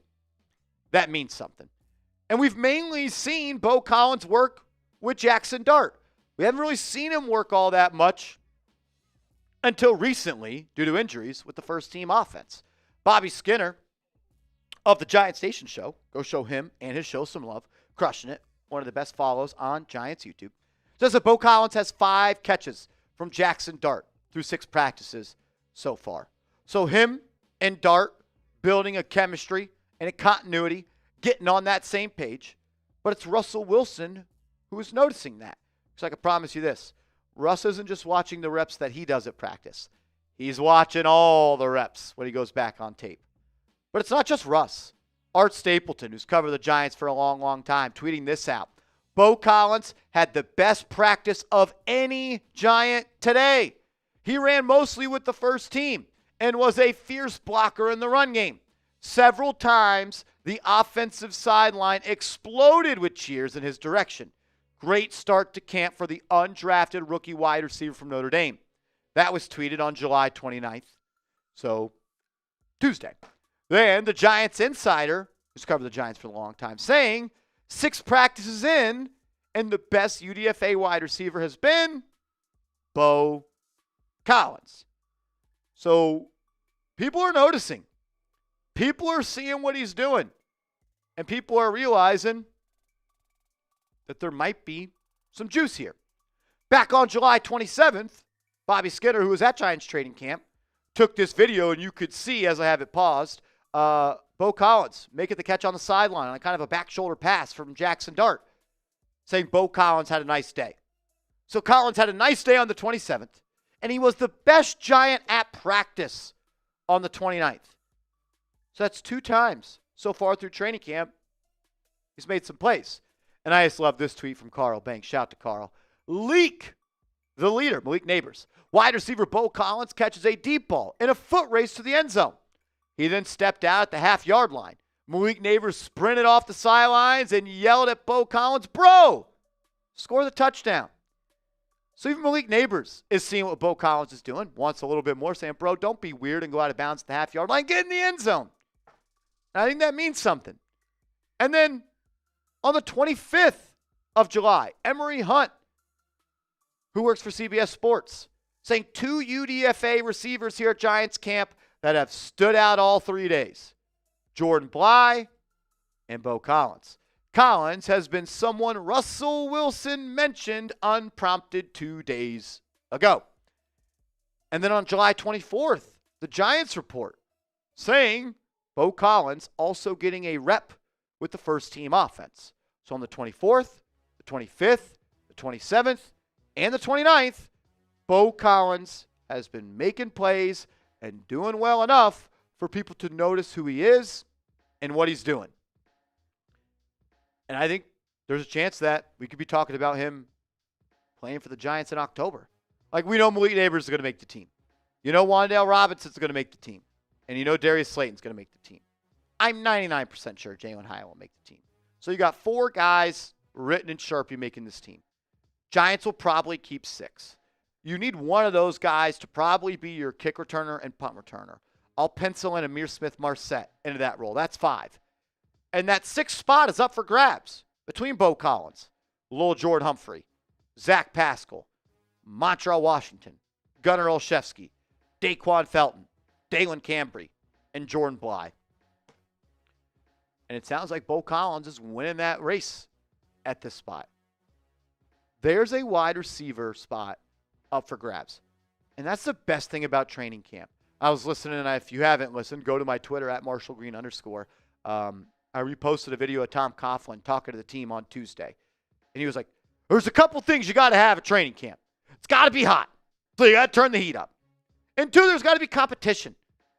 that means something. And we've mainly seen Bo Collins work with Jaxson Dart. We haven't really seen him work all that much until recently due to injuries with the first team offense. Bobby Skinner of the Giants Station Show, go show him and his show some love, crushing it, one of the best follows on Giants YouTube, says that Bo Collins has 5 catches from Jaxson Dart through 6 practices so far. So him and Dart building a chemistry and a continuity, getting on that same page. But it's Russell Wilson who is noticing that. So I can promise you this. Russ isn't just watching the reps that he does at practice. He's watching all the reps when he goes back on tape. But it's not just Russ. Art Stapleton, who's covered the Giants for a long, long time, tweeting this out. Bo Collins had the best practice of any Giant today. He ran mostly with the first team and was a fierce blocker in the run game. Several times, the offensive sideline exploded with cheers in his direction. Great start to camp for the undrafted rookie wide receiver from Notre Dame. That was tweeted on July 29th, so Tuesday. Then the Giants insider, who's covered the Giants for a long time, saying 6 practices in, and the best UDFA wide receiver has been Bo Collins. So people are noticing. People are seeing what he's doing. And people are realizing that there might be some juice here. Back on July 27th, Bobby Skinner, who was at Giants training camp, took this video, and you could see, as I have it paused, Bo Collins making the catch on the sideline on a kind of a back shoulder pass from Jaxson Dart, saying Bo Collins had a nice day. So Collins had a nice day on the 27th, and he was the best Giant at practice on the 29th. So that's 2 times so far through training camp he's made some plays. And I just love this tweet from Carl Banks. Shout out to Carl. Leak, the leader, Malik Neighbors. Wide receiver Bo Collins catches a deep ball in a foot race to the end zone. He then stepped out at the half-yard line. Malik Neighbors sprinted off the sidelines and yelled at Bo Collins, "Bro, score the touchdown." So even Malik Neighbors is seeing what Bo Collins is doing, wants a little bit more, saying, "Bro, don't be weird and go out of bounds at the half-yard line. Get in the end zone." And I think that means something. And then on the 25th of July, Emory Hunt, who works for CBS Sports, saying 2 UDFA receivers here at Giants camp that have stood out all 3 days. Jordan Bly and Bo Collins. Collins has been someone Russell Wilson mentioned unprompted 2 days ago. And then on July 24th, the Giants report saying Bo Collins also getting a rep with the first team offense. So on the 24th, the 25th, the 27th, and the 29th, Bo Collins has been making plays and doing well enough for people to notice who he is and what he's doing. And I think there's a chance that we could be talking about him playing for the Giants in October. Like, we know Malik Neighbors is going to make the team. You know Wan'Dale Robinson's going to make the team. And you know Darius Slayton's going to make the team. I'm 99% sure Jalen Hyatt will make the team. So you got 4 guys written in Sharpie making this team. Giants will probably keep 6. You need one of those guys to probably be your kick returner and punt returner. I'll pencil in Amir Smith-Marset into that role. That's 5. And that 6th spot is up for grabs between Bo Collins, Lil Jordan Humphrey, Zach Pascal, Montreal Washington, Gunnar Olszewski, Daquan Felton, Dalen Cambry, and Jordan Bly. And it sounds like Bo Collins is winning that race at this spot. There's a wide receiver spot up for grabs. And that's the best thing about training camp. I was listening, and if you haven't listened, go to my Twitter at @MarshallGreen_. I reposted a video of Tom Coughlin talking to the team on Tuesday. And he was like, there's a couple things you got to have at training camp. It's got to be hot. So you got to turn the heat up. And 2, there's got to be competition.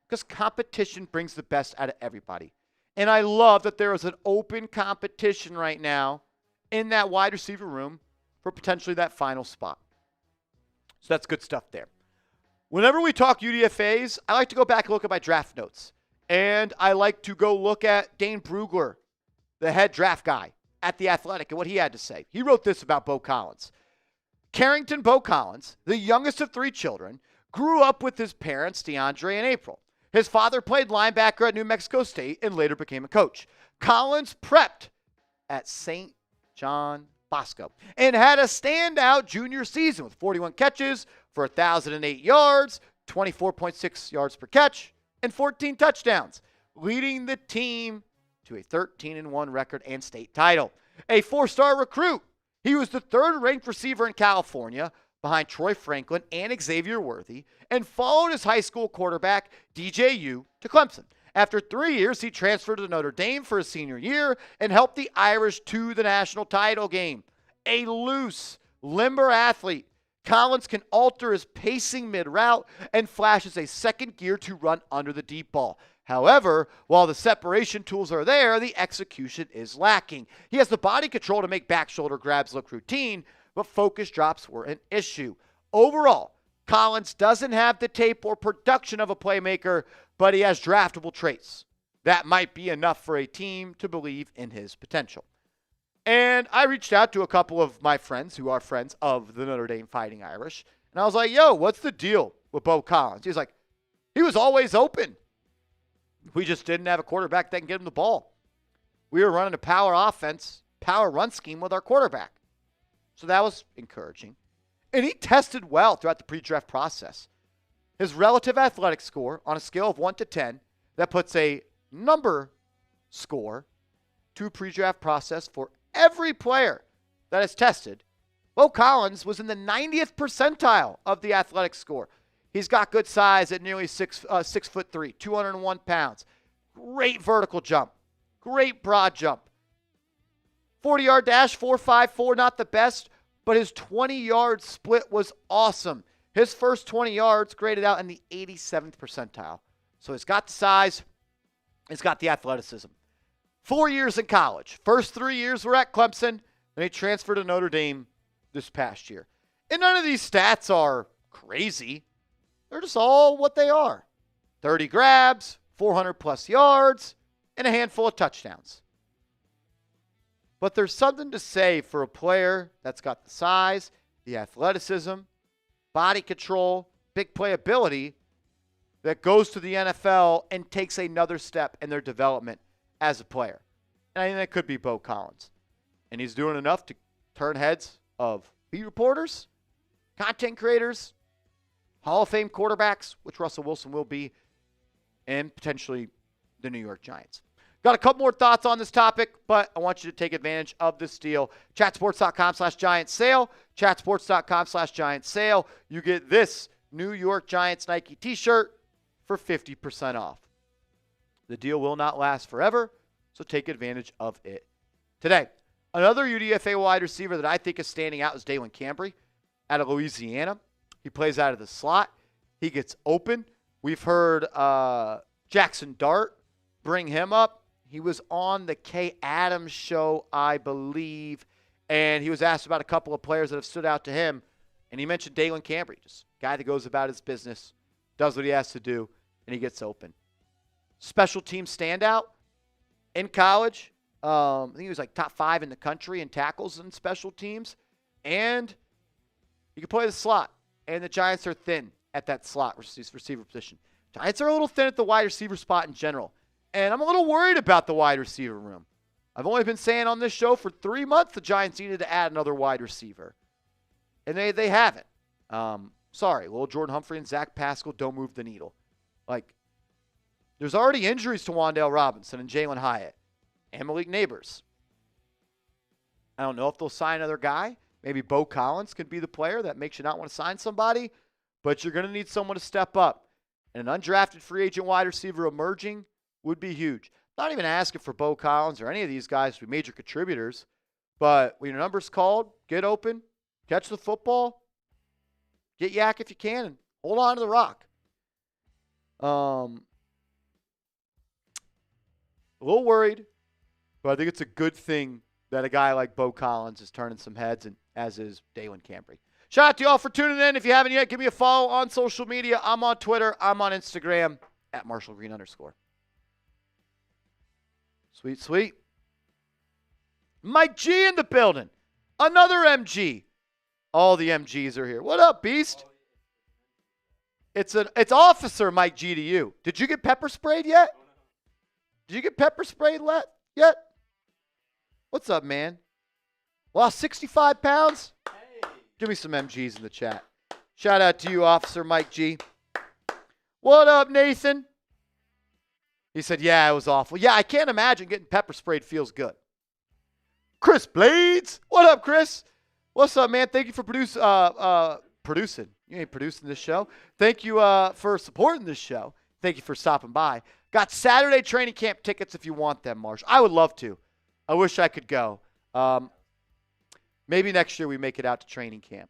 Because competition brings the best out of everybody. And I love that there is an open competition right now in that wide receiver room for potentially that final spot. So that's good stuff there. Whenever we talk UDFAs, I like to go back and look at my draft notes. And I like to go look at Dane Brugler, the head draft guy at The Athletic and what he had to say. He wrote this about Bo Collins. Carrington Bo Collins, the youngest of 3 children, grew up with his parents, DeAndre and April. His father played linebacker at New Mexico State and later became a coach. Collins prepped at St. John Bosco and had a standout junior season with 41 catches for 1,008 yards, 24.6 yards per catch, and 14 touchdowns, leading the team to a 13-1 record and state title. A 4-star recruit, he was the 3rd-ranked receiver in California behind Troy Franklin and Xavier Worthy, and followed his high school quarterback, DJU, to Clemson. After 3 years, he transferred to Notre Dame for his senior year and helped the Irish to the national title game. A loose, limber athlete, Collins can alter his pacing mid-route and flashes a second gear to run under the deep ball. However, while the separation tools are there, the execution is lacking. He has the body control to make back shoulder grabs look routine, but focus drops were an issue. Overall, Collins doesn't have the tape or production of a playmaker, but he has draftable traits. That might be enough for a team to believe in his potential. And I reached out to a couple of my friends who are friends of the Notre Dame Fighting Irish, and I was like, yo, what's the deal with Bo Collins? He's like, he was always open. We just didn't have a quarterback that can get him the ball. We were running a power offense, power run scheme with our quarterback. So that was encouraging. And he tested well throughout the pre-draft process. His relative athletic score on a scale of 1 to 10, that puts a number score to a pre-draft process for every player that is tested. Bo Collins was in the 90th percentile of the athletic score. He's got good size at nearly 6'3", 201 pounds. Great vertical jump. Great broad jump. 40-yard dash, 4.54, not the best, but his 20-yard split was awesome. His first 20 yards graded out in the 87th percentile. So he's got the size. He's got the athleticism. 4 years in college. First 3 years were at Clemson, and he transferred to Notre Dame this past year. And none of these stats are crazy. They're just all what they are. 30 grabs, 400-plus yards, and a handful of touchdowns. But there's something to say for a player that's got the size, the athleticism, body control, big playability that goes to the NFL and takes another step in their development as a player. And I think that could be Bo Collins. And he's doing enough to turn heads of beat reporters, content creators, Hall of Fame quarterbacks, which Russell Wilson will be, and potentially the New York Giants. Got a couple more thoughts on this topic, but I want you to take advantage of this deal. Chatsports.com/Giants sale. Chatsports.com/Giants sale. You get this New York Giants Nike t-shirt for 50% off. The deal will not last forever, so take advantage of it today. Another UDFA wide receiver that I think is standing out is Dalen Cambry out of Louisiana. He plays out of the slot. He gets open. We've heard Jaxson Dart bring him up. He was on the Kay Adams show, I believe, and he was asked about a couple of players that have stood out to him, and he mentioned Dalen Cambry, just a guy that goes about his business, does what he has to do, and he gets open. Special team standout in college. I think he was like top 5 in the country in tackles and special teams, and he can play the slot, and the Giants are thin at that slot receiver position. Giants are a little thin at the wide receiver spot in general. And I'm a little worried about the wide receiver room. I've only been saying on this show for 3 months the Giants needed to add another wide receiver. And they haven't. Sorry, little Jordan Humphrey and Zach Pascal don't move the needle. Like, there's already injuries to Wan'Dale Robinson and Jalen Hyatt and Malik Neighbors. I don't know if they'll sign another guy. Maybe Bo Collins could be the player that makes you not want to sign somebody. But you're going to need someone to step up. And an undrafted free agent wide receiver emerging would be huge. Not even asking for Bo Collins or any of these guys to be major contributors, but when your number's called, get open, catch the football, get yak if you can, and hold on to the rock. A little worried, but I think it's a good thing that a guy like Bo Collins is turning some heads, and as is Dalen Cambry. Shout out to y'all for tuning in. If you haven't yet, give me a follow on social media. I'm on Twitter. I'm on Instagram at @MarshallGreen_. Sweet, sweet. Mike G in the building. Another MG. All the MGs are here. What up, Beast? It's Officer Mike G to you. Did you get pepper sprayed yet? Did you get pepper sprayed yet? What's up, man? Lost 65 pounds? Give me some MGs in the chat. Shout out to you, Officer Mike G. What up, Nathan? He said, yeah, it was awful. Yeah, I can't imagine getting pepper sprayed feels good. Chris Blades. What up, Chris? What's up, man? Thank you for producing. You ain't producing this show. Thank you for supporting this show. Thank you for stopping by. Got Saturday training camp tickets if you want them, Marsh. I would love to. I wish I could go. Maybe next year we make it out to training camp.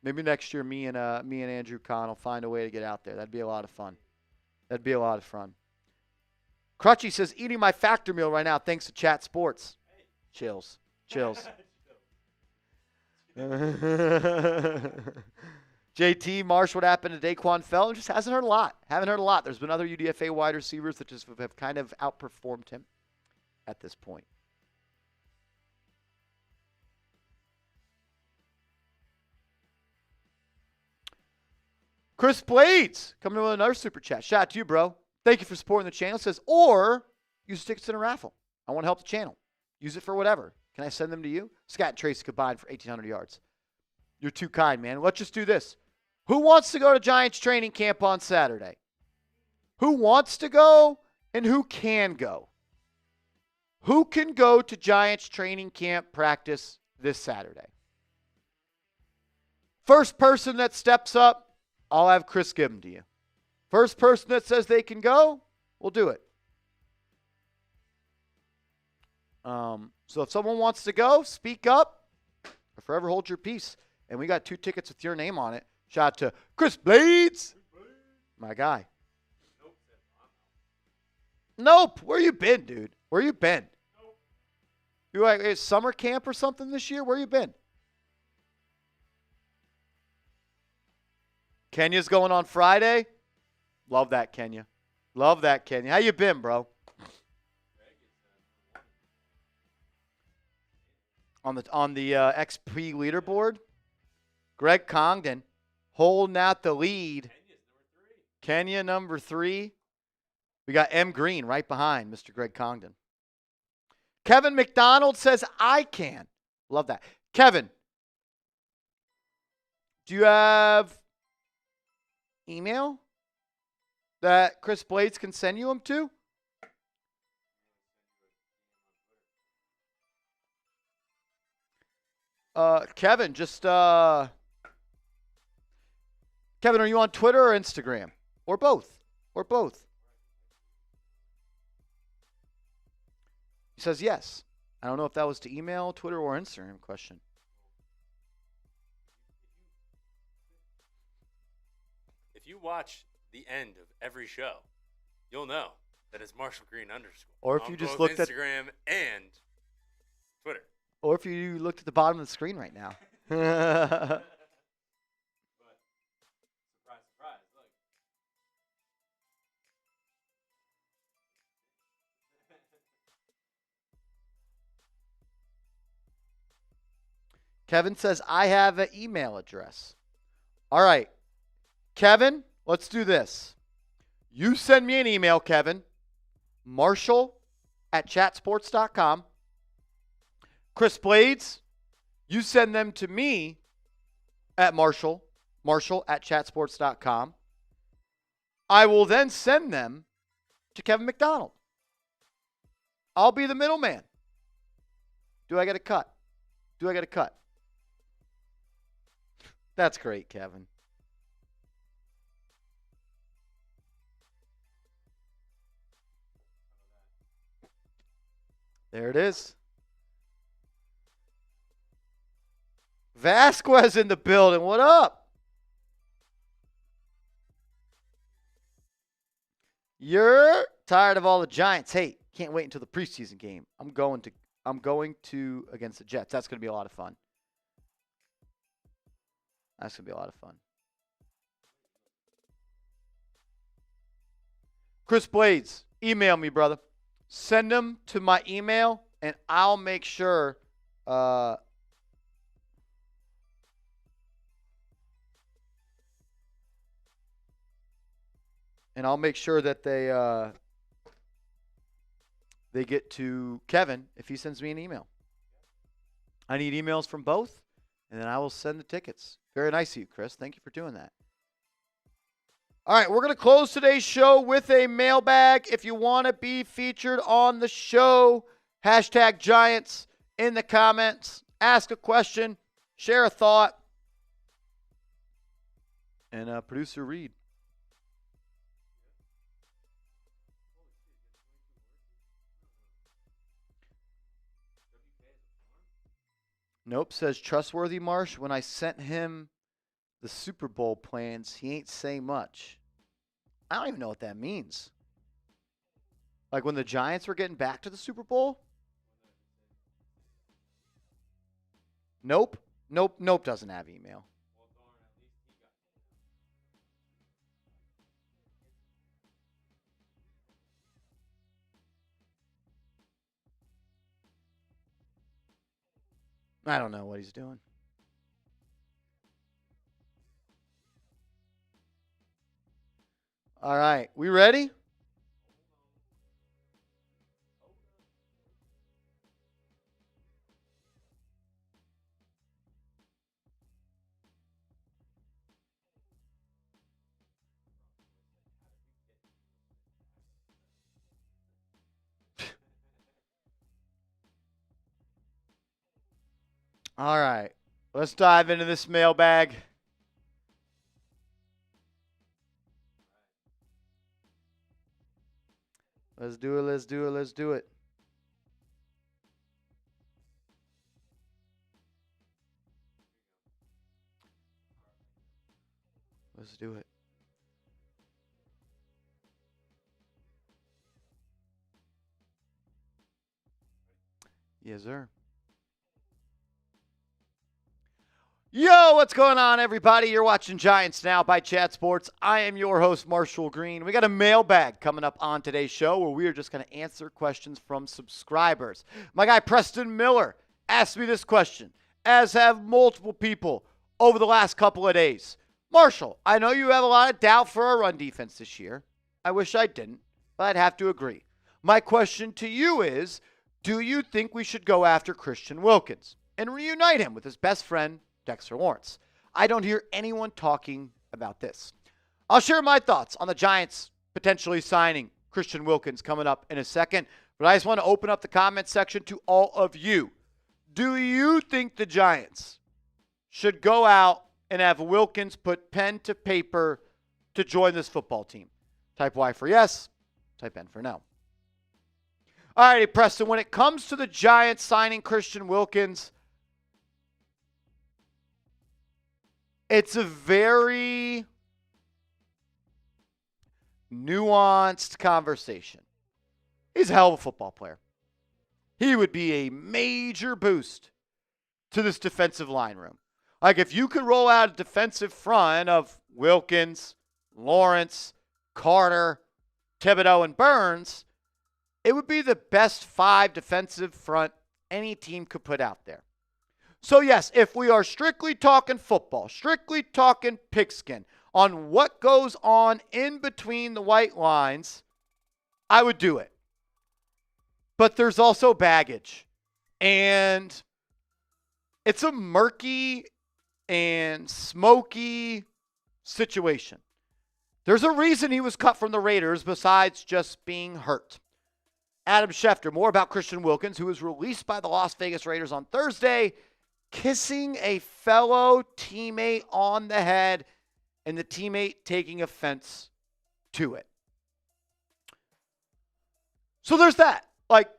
Maybe next year me and Andrew Kahn will find a way to get out there. That'd be a lot of fun. That'd be a lot of fun. Crutchy says, eating my factor meal right now thanks to Chat Sports. Chills. JT, Marsh, what happened to Daquan Felton? Just hasn't heard a lot. Haven't heard a lot. There's been other UDFA wide receivers that just have kind of outperformed him at this point. Chris Blades coming in with another super chat. Shout out to you, bro. Thank you for supporting the channel. It says, or use tickets in a raffle. I want to help the channel. Use it for whatever. Can I send them to you? Scott and Tracy combined for 1,800 yards. You're too kind, man. Let's just do this. Who wants to go to Giants training camp on Saturday? Who wants to go and who can go? Who can go to Giants training camp practice this Saturday? First person that steps up, I'll have Chris give them to you. First person that says they can go, we'll do it. So if someone wants to go, speak up or forever hold your peace. And we got 2 tickets with your name on it. Shout out to Chris Blades. My guy. Nope. Where you been, dude? Where you been? Nope. You like summer camp or something this year? Where you been? Kenya's going on Friday. Love that, Kenya. Love that, Kenya. How you been, bro? On the XP leaderboard, Greg Congdon holding out the lead. Kenya number 3. We got M. Green right behind Mr. Greg Congdon. Kevin McDonald says, I can. Love that. Kevin, do you have email that Chris Blades can send you them to? Kevin, just Kevin, are you on Twitter or Instagram? Or both? Or both? He says yes. I don't know if that was to email, Twitter, or Instagram question. If you watch the end of every show, you'll know that it's Marshall Green _. Or if you just looked at Instagram and Twitter. Or if you looked at the bottom of the screen right now. But, surprise, surprise, look. Kevin says, I have an email address. All right. Kevin, let's do this. You send me an email, Kevin. Marshall@chatsports.com. Chris Blades, you send them to me at Marshall@chatsports.com. I will then send them to Kevin McDonald. I'll be the middleman. Do I get a cut? Do I get a cut? That's great, Kevin. There it is. Vasquez in the building. What up? You're tired of all the Giants. Hey, can't wait until the preseason game. I'm going to against the Jets. That's going to be a lot of fun. That's going to be a lot of fun. Chris Blades, email me, brother. Send them to my email, and I'll make sure And I'll make sure that they get to Kevin if he sends me an email. I need emails from both, and then I will send the tickets. Very nice of you, Chris. Thank you for doing that. All right, we're going to close today's show with a mailbag. If you want to be featured on the show, hashtag Giants in the comments. Ask a question, share a thought, and producer Reed. Nope, says Trustworthy Marsh. When I sent him the Super Bowl plans, he ain't say much. I don't even know what that means. Like when the Giants were getting back to the Super Bowl? Nope doesn't have email. I don't know what he's doing. All right, we ready? All right, let's dive into this mailbag. Let's do it. Let's do it. Yes, sir. Yo, what's going on, everybody? You're watching Giants Now by Chat Sports. I am your host, Marshall Green. We got a mailbag coming up on today's show where we are just going to answer questions from subscribers. My guy, Preston Miller, asked me this question, as have multiple people over the last couple of days. Marshall, I know you have a lot of doubt for our run defense this year. I wish I didn't, but I'd have to agree. My question to you is, do you think we should go after Christian Wilkins and reunite him with his best friend, Dexter Lawrence? I don't hear anyone talking about this. I'll share my thoughts on the Giants potentially signing Christian Wilkins coming up in a second, but I just want to open up the comment section to all of you. Do you think the Giants should go out and have Wilkins put pen to paper to join this football team? Type Y for yes, type N for no. All righty, Preston, when it comes to the Giants signing Christian Wilkins, it's a very nuanced conversation. He's a hell of a football player. He would be a major boost to this defensive line room. Like if you could roll out a defensive front of Wilkins, Lawrence, Carter, Thibodeau, and Burns, it would be the best 5 defensive front any team could put out there. So yes, if we are strictly talking football, strictly talking pigskin on what goes on in between the white lines, I would do it. But there's also baggage. And it's a murky and smoky situation. There's a reason he was cut from the Raiders besides just being hurt. Adam Schefter, more about Christian Wilkins, who was released by the Las Vegas Raiders on Thursday, kissing a fellow teammate on the head and the teammate taking offense to it. So there's that. Like,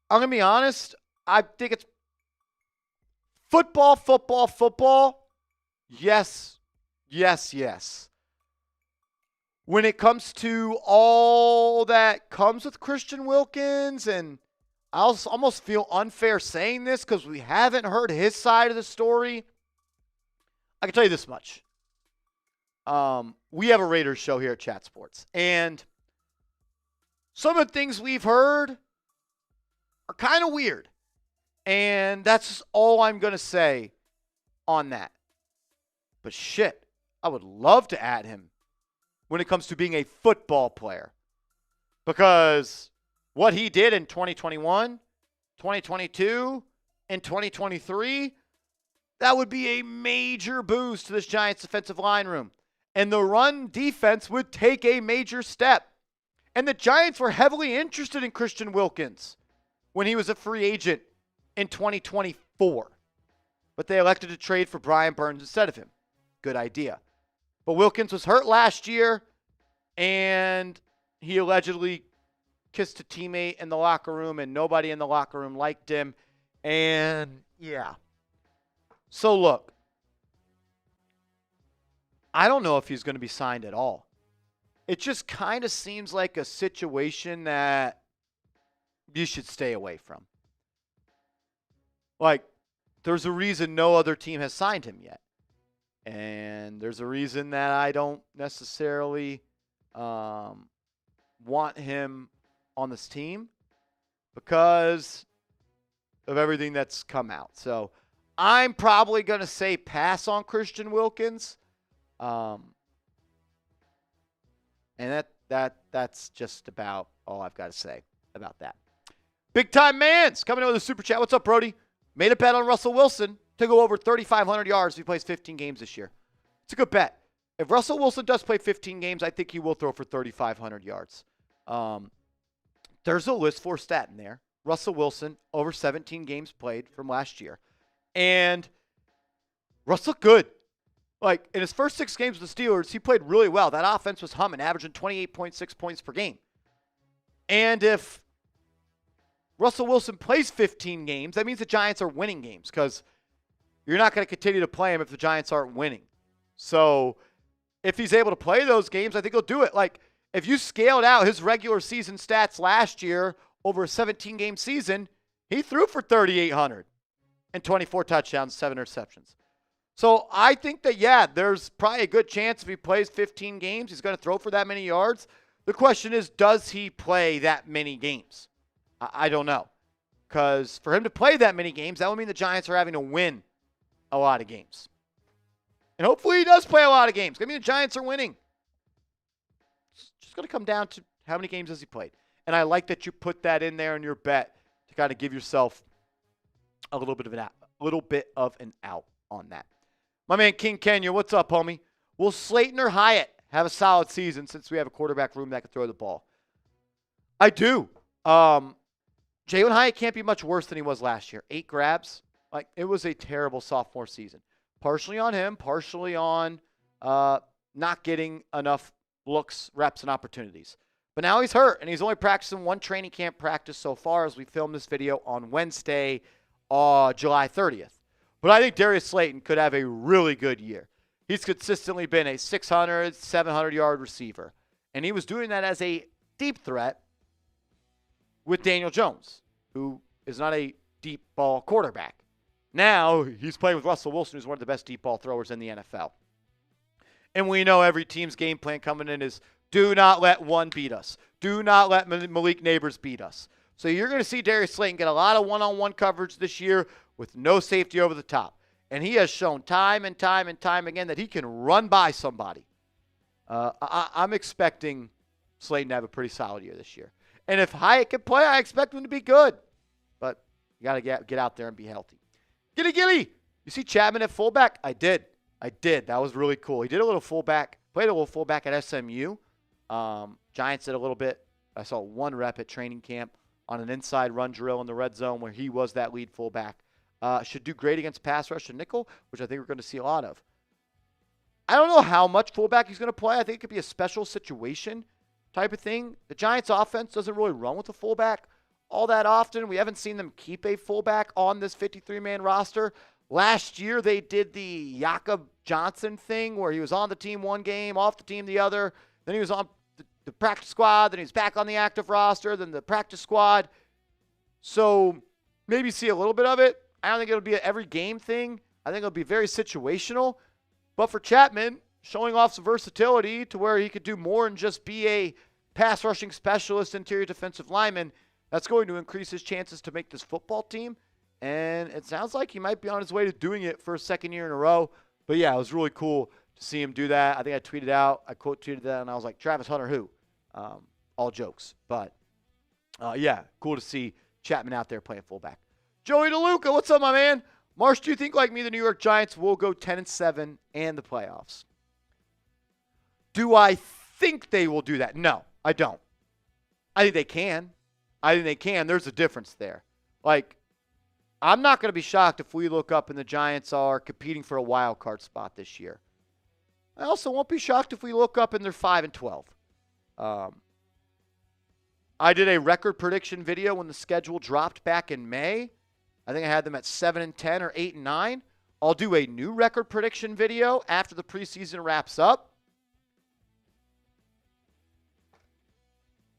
I'm going to be honest, I think it's football. Yes. When it comes to all that comes with Christian Wilkins, and I almost feel unfair saying this because we haven't heard his side of the story. I can tell you this much. We have a Raiders show here at Chat Sports, and some of the things we've heard are kind of weird. And that's all I'm going to say on that. But shit, I would love to add him when it comes to being a football player. Because what he did in 2021, 2022, and 2023, that would be a major boost to this Giants defensive line room. And the run defense would take a major step. And the Giants were heavily interested in Christian Wilkins when he was a free agent in 2024. But they elected to trade for Brian Burns instead of him. Good idea. But Wilkins was hurt last year, and he allegedly kissed a teammate in the locker room, and nobody in the locker room liked him. And, yeah. So, look. I don't know if he's going to be signed at all. It just kind of seems like a situation that you should stay away from. Like, there's a reason no other team has signed him yet. And there's a reason that I don't necessarily want him on this team because of everything that's come out. So I'm probably going to say pass on Christian Wilkins. And that's just about all I've got to say about that. Big Time Man's coming in with a super chat. What's up, Brody? Made a bet on Russell Wilson to go over 3,500 yards if he plays 15 games this year. It's a good bet. If Russell Wilson does play 15 games, I think he will throw for 3,500 yards. There's a list for stat in there. Russell Wilson over 17 games played from last year. And Russ looked good. Like, in his first 6 games with the Steelers, he played really well. That offense was humming, averaging 28.6 points per game. And if Russell Wilson plays 15 games, that means the Giants are winning games because you're not going to continue to play him if the Giants aren't winning. So if he's able to play those games, I think he'll do it. Like, if you scaled out his regular season stats last year over a 17-game season, he threw for 3,800 and 24 touchdowns, 7 interceptions. So I think that, yeah, there's probably a good chance if he plays 15 games, he's going to throw for that many yards. The question is, does he play that many games? I don't know. Because for him to play that many games, that would mean the Giants are having to win a lot of games. And hopefully he does play a lot of games. I mean, the Giants are winning. It's just going to come down to how many games has he played. And I like that you put that in there in your bet to kind of give yourself a little bit of an out on that. My man King Kenya, what's up, homie? Will Slayton or Hyatt have a solid season since we have a quarterback room that can throw the ball? I do. Jalen Hyatt can't be much worse than he was last year. 8 grabs. Like, it was a terrible sophomore season. Partially on him, partially on not getting enough looks, reps, and opportunities. But now he's hurt, and he's only practicing 1 training camp practice so far as we film this video on Wednesday, July 30th. But I think Darius Slayton could have a really good year. He's consistently been a 600, 700-yard receiver. And he was doing that as a deep threat with Daniel Jones, who is not a deep ball quarterback. Now he's playing with Russell Wilson, who's one of the best deep ball throwers in the NFL. And we know every team's game plan coming in is do not let one beat us. Do not let Malik Neighbors beat us. So you're going to see Darius Slayton get a lot of one-on-one coverage this year with no safety over the top. And he has shown time and time and time again that he can run by somebody. I'm expecting Slayton to have a pretty solid year this year. And if Hyatt can play, I expect him to be good. But you got to get out there and be healthy. Gilly, you see Chapman at fullback? I did. That was really cool. He did a little fullback, played a little fullback at SMU. Giants did a little bit. I saw 1 rep at training camp on an inside run drill in the red zone where he was that lead fullback. Should do great against pass rush and nickel, which I think we're going to see a lot of. I don't know how much fullback he's going to play. I think it could be a special situation type of thing. The Giants offense doesn't really run with a fullback all that often. We haven't seen them keep a fullback on this 53-man roster. Last year, they did the Jakob Johnson thing where he was on the team one game, off the team the other. Then he was on the practice squad. Then he was back on the active roster. Then the practice squad. So maybe see a little bit of it. I don't think it'll be an every game thing. I think it'll be very situational. But for Chapman, showing off some versatility to where he could do more than just be a pass rushing specialist, interior defensive lineman, that's going to increase his chances to make this football team. And it sounds like he might be on his way to doing it for a second year in a row. But, yeah, it was really cool to see him do that. I think I tweeted out, I quote tweeted that, and I was like, Travis Hunter who? All jokes. But, yeah, cool to see Chapman out there playing fullback. Joey DeLuca, what's up, my man? Marsh, do you think, like me, the New York Giants will go 10-7 and the playoffs? Do I think they will do that? No, I don't. I think they can. There's a difference there. Like, I'm not going to be shocked if we look up and the Giants are competing for a wild card spot this year. I also won't be shocked if we look up and they're 5-12. I did a record prediction video when the schedule dropped back in May. I think I had them at 7-10 or 8-9. I'll do a new record prediction video after the preseason wraps up.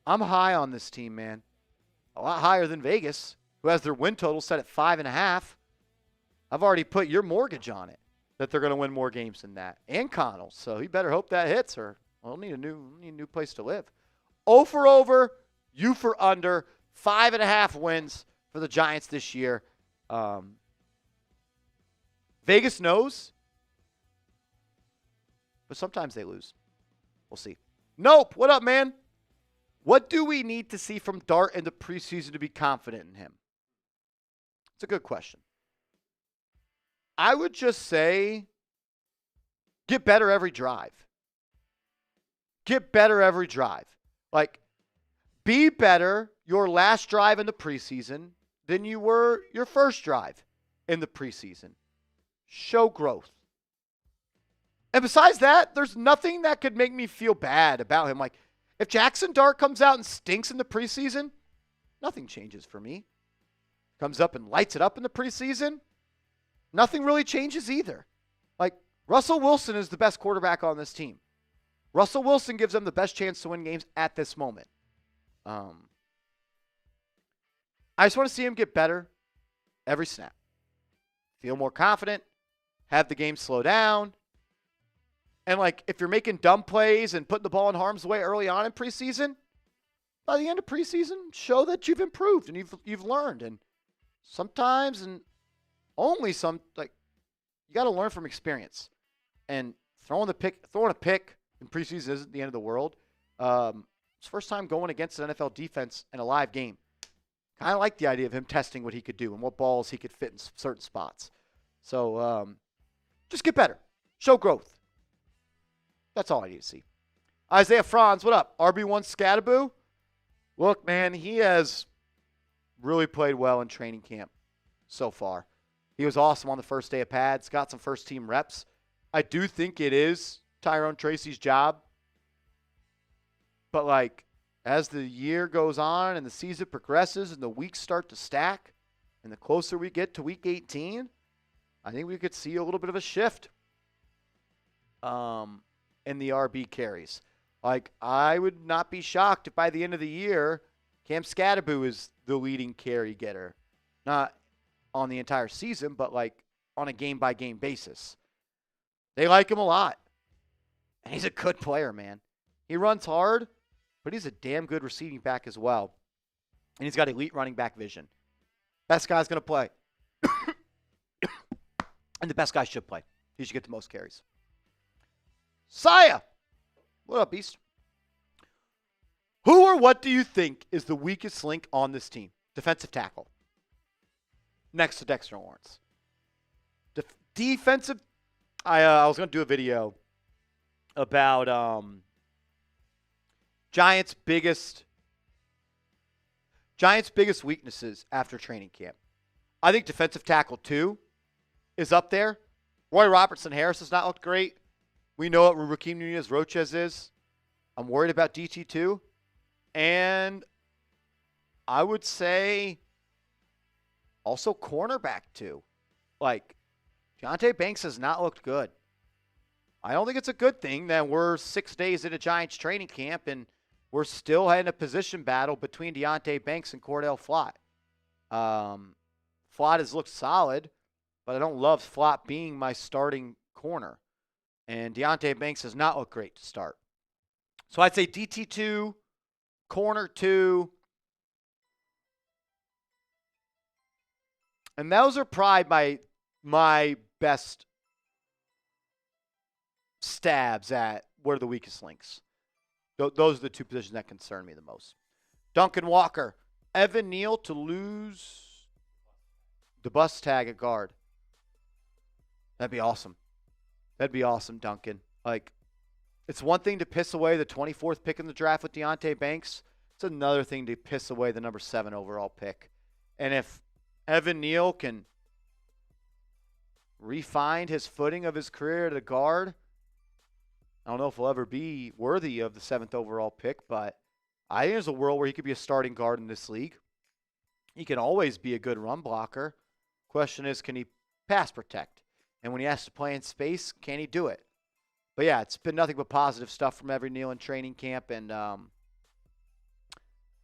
I'm high on this team, man. A lot higher than Vegas, who has their win total set at 5.5. I've already put your mortgage on it that they're going to win more games than that. And Connell, so you better hope that hits, or I'll need a new place to live. O for over, U for under, 5.5 wins for the Giants this year. Vegas knows, but sometimes they lose. We'll see. Nope. What up, man? What do we need to see from Dart in the preseason to be confident in him? It's a good question. I would just say get better every drive. Get better every drive. Like, be better your last drive in the preseason than you were your first drive in the preseason. Show growth. And besides that, there's nothing that could make me feel bad about him. Like, if Jaxson Dart comes out and stinks in the preseason, nothing changes for me. Comes up and lights it up in the preseason, nothing really changes either. Like, Russell Wilson is the best quarterback on this team. Russell Wilson gives them the best chance to win games at this moment. I just want to see him get better every snap. Feel more confident. Have the game slow down. And, like, if you're making dumb plays and putting the ball in harm's way early on in preseason, by the end of preseason, show that you've improved and you've learned. And sometimes, and only some, like, you got to learn from experience. And throwing a pick in preseason isn't the end of the world. It's first time going against an NFL defense in a live game. Kind of like the idea of him testing what he could do and what balls he could fit in certain spots. So just get better. Show growth. That's all I need to see. Isaiah Franz, what up? RB1 Scattaboo? Look, man, he has really played well in training camp so far. He was awesome on the first day of pads, got some first-team reps. I do think it is Tyrone Tracy's job. But, like, as the year goes on and the season progresses and the weeks start to stack and the closer we get to week 18, I think we could see a little bit of a shift in the RB carries. Like, I would not be shocked if by the end of the year, Cam Scattaboo is the leading carry getter. Not on the entire season, but, like, on a game-by-game basis. They like him a lot. And he's a good player, man. He runs hard, but he's a damn good receiving back as well. And he's got elite running back vision. Best guy's going to play. And the best guy should play. He should get the most carries. Saya! What up, Beast? Who or what do you think is the weakest link on this team? Defensive tackle. Next to Dexter Lawrence. Defensive. I was going to do a video about Giants' biggest weaknesses after training camp. I think defensive tackle 2 is up there. Roy Robertson-Harris has not looked great. We know what Rakeem Nunez-Roches is. I'm worried about DT2. And I would say also cornerback 2. Like, Deonte Banks has not looked good. I don't think it's a good thing that we're 6 days into Giants training camp and we're still in a position battle between Deonte Banks and Cordell Flott. Flott has looked solid, but I don't love Flott being my starting corner. And Deonte Banks has not looked great to start. So I'd say DT2, corner 2. And those are probably my best stabs at what are the weakest links. Those are the two positions that concern me the most. Duncan Walker, Evan Neal to lose the bus tag at guard. That'd be awesome. That'd be awesome, Duncan. Like, it's one thing to piss away the 24th pick in the draft with Deonte Banks. It's another thing to piss away the number 7 overall pick. And if Evan Neal can refine his footing of his career at a guard, I don't know if he'll ever be worthy of the 7th overall pick, but I think there's a world where he could be a starting guard in this league. He can always be a good run blocker. Question is, can he pass protect? And when he has to play in space, can he do it? But yeah, it's been nothing but positive stuff from Evan Neal in training camp, and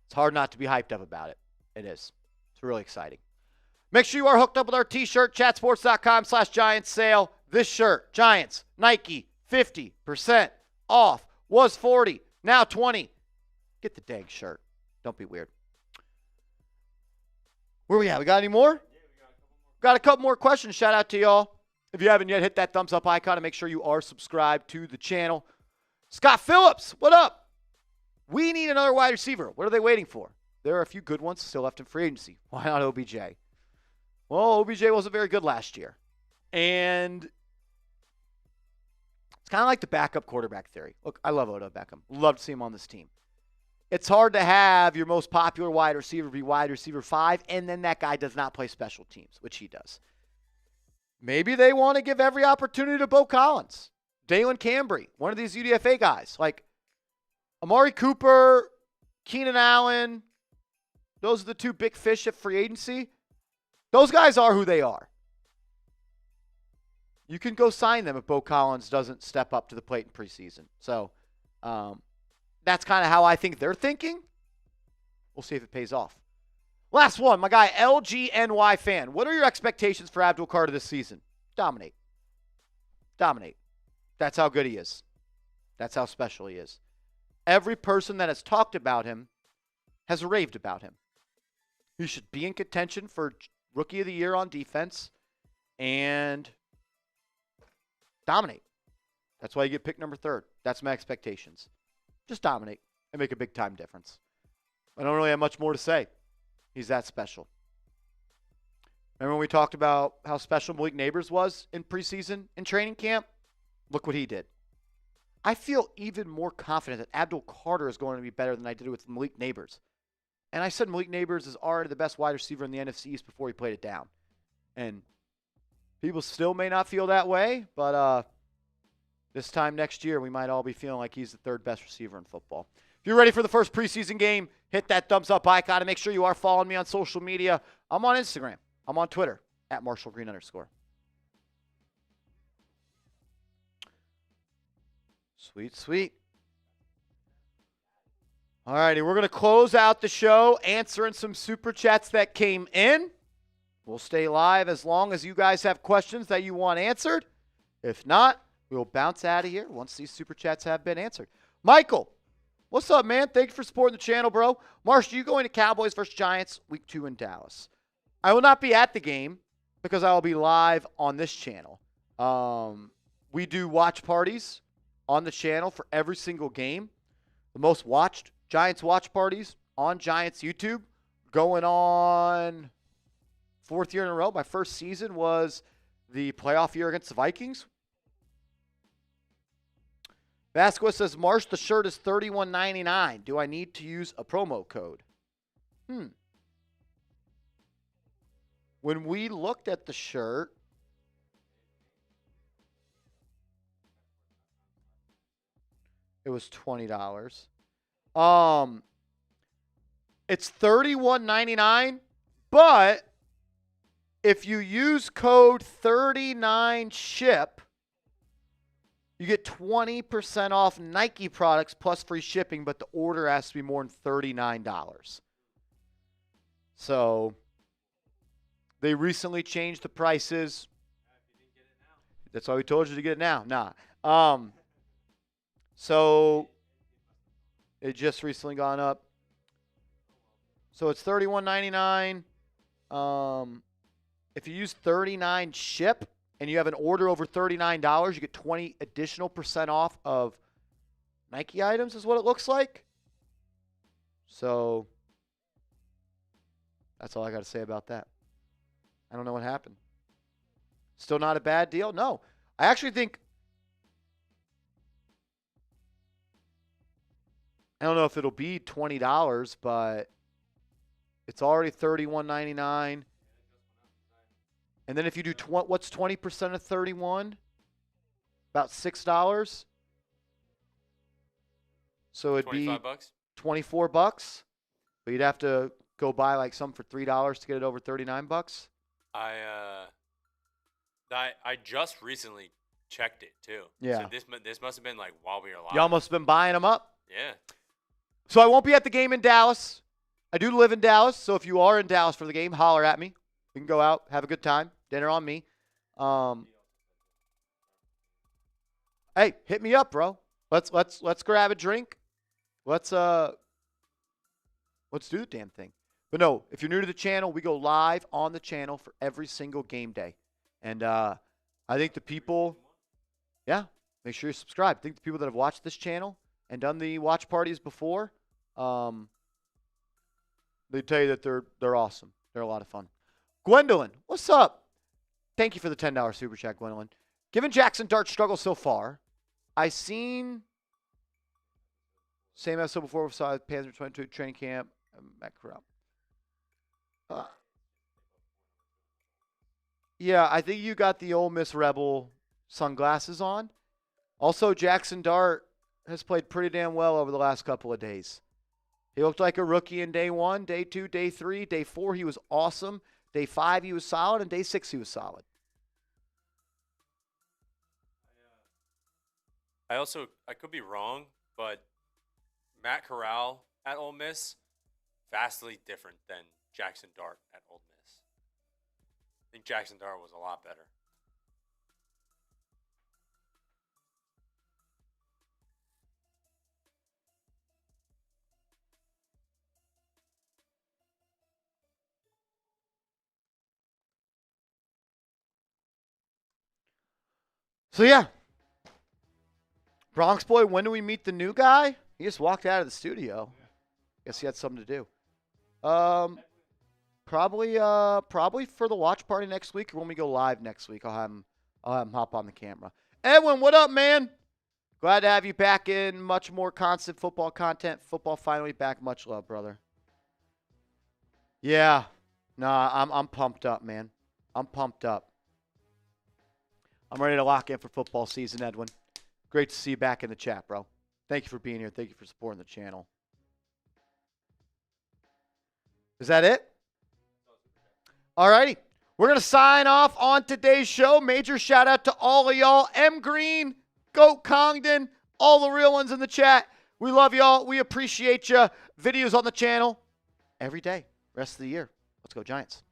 it's hard not to be hyped up about it. It is. It's really exciting. Make sure you are hooked up with our t-shirt, chatsports.com/Giants sale. This shirt, Giants, Nike, 50% off. Was 40, now 20. Get the dang shirt. Don't be weird. Where we at? We got any more? Yeah, got a couple more questions. Shout out to y'all. If you haven't yet, hit that thumbs up icon and make sure you are subscribed to the channel. Scott Phillips, what up? We need another wide receiver. What are they waiting for? There are a few good ones still left in free agency. Why not OBJ? Well, OBJ wasn't very good last year. And it's kind of like the backup quarterback theory. Look, I love Odell Beckham. Love to see him on this team. It's hard to have your most popular wide receiver be wide receiver 5, and then that guy does not play special teams, which he does. Maybe they want to give every opportunity to Bo Collins, Dalen Cambry, one of these UDFA guys. Like Amari Cooper, Keenan Allen, those are the two big fish at free agency. Those guys are who they are. You can go sign them if Bo Collins doesn't step up to the plate in preseason. So that's kind of how I think they're thinking. We'll see if it pays off. Last one, my guy, LGNY fan. What are your expectations for Abdul Carter this season? Dominate. Dominate. That's how good he is. That's how special he is. Every person that has talked about him has raved about him. He should be in contention for Rookie of the Year on defense and dominate. That's why you get picked number 3rd. That's my expectations. Just dominate and make a big-time difference. I don't really have much more to say. He's that special. Remember when we talked about how special Malik Neighbors was in preseason and training camp? Look what he did. I feel even more confident that Abdul Carter is going to be better than I did with Malik Neighbors. And I said Malik Neighbors is already the best wide receiver in the NFC East before he played it down. And people still may not feel that way, but this time next year, we might all be feeling like he's the 3rd best receiver in football. If you're ready for the first preseason game, hit that thumbs up icon and make sure you are following me on social media. I'm on Instagram. I'm on Twitter, @MarshallGreen_. Sweet, sweet. All righty, we're going to close out the show answering some super chats that came in. We'll stay live as long as you guys have questions that you want answered. If not, we'll bounce out of here once these super chats have been answered. Michael, what's up, man? Thank you for supporting the channel, bro. Marsh, you going to Cowboys versus Giants week 2 in Dallas? I will not be at the game because I will be live on this channel. We do watch parties on the channel for every single game. The most watched Giants watch parties on Giants YouTube going on 4th year in a row. My first season was the playoff year against the Vikings. Vasquez says, Marsh, the shirt is $31.99. Do I need to use a promo code? When we looked at the shirt, it was $20. It's $31.99, but if you use code 39SHIP, you get 20% off Nike products plus free shipping, but the order has to be more than $39. So they recently changed the prices. That's why we told you to get it now. Nah. So it just recently gone up. So it's $31.99. if you use 39 ship and you have an order over $39, you get 20 additional % off of Nike items is what it looks like. So that's all I got to say about that. I don't know what happened. Still not a bad deal? No. I actually think, I don't know if it'll be $20, but it's already $31.99. And then if you do, what's 20% of 31? About $6. So it'd be $25. $24. But you'd have to go buy like some for $3 to get it over $39. I just recently checked it too. Yeah. So this must have been like while we were live. Y'all must have been buying them up. Yeah. So I won't be at the game in Dallas. I do live in Dallas, so if you are in Dallas for the game, holler at me. We can go out, have a good time. Dinner on me. Hey, hit me up, bro. Let's grab a drink. Let's do the damn thing. But no, if you're new to the channel, we go live on the channel for every single game day. And I think the people, yeah, make sure you subscribe. I think the people that have watched this channel and done the watch parties before, they tell you that they're awesome. They're a lot of fun. Gwendolyn, what's up? Thank you for the $10 super chat, Gwendolyn. Given Jaxson Dart's struggle so far, I seen same episode before we saw Panzer 22 training camp. Matt Corral. Yeah, I think you got the Ole Miss Rebel sunglasses on. Also, Jaxson Dart has played pretty damn well over the last couple of days. He looked like a rookie in day 1, day 2, day 3. Day 4, he was awesome. Day 5, he was solid. And day 6, he was solid. I could be wrong, but Matt Corral at Ole Miss, vastly different than Jaxson Dart at Ole Miss. I think Jaxson Dart was a lot better. So, yeah. Bronx Boy, when do we meet the new guy? He just walked out of the studio. Guess he had something to do. Probably for the watch party next week or when we go live next week. I'll have him hop on the camera. Edwin, what up, man? Glad to have you back in. Much more constant football content. Football finally back. Much love, brother. Yeah. Nah, I'm pumped up, man. I'm pumped up. I'm ready to lock in for football season, Edwin. Great to see you back in the chat, bro. Thank you for being here. Thank you for supporting the channel. Is that it? All righty. We're going to sign off on today's show. Major shout out to all of y'all. M. Green, Goat Congdon, all the real ones in the chat. We love y'all. We appreciate you. Videos on the channel every day, rest of the year. Let's go, Giants.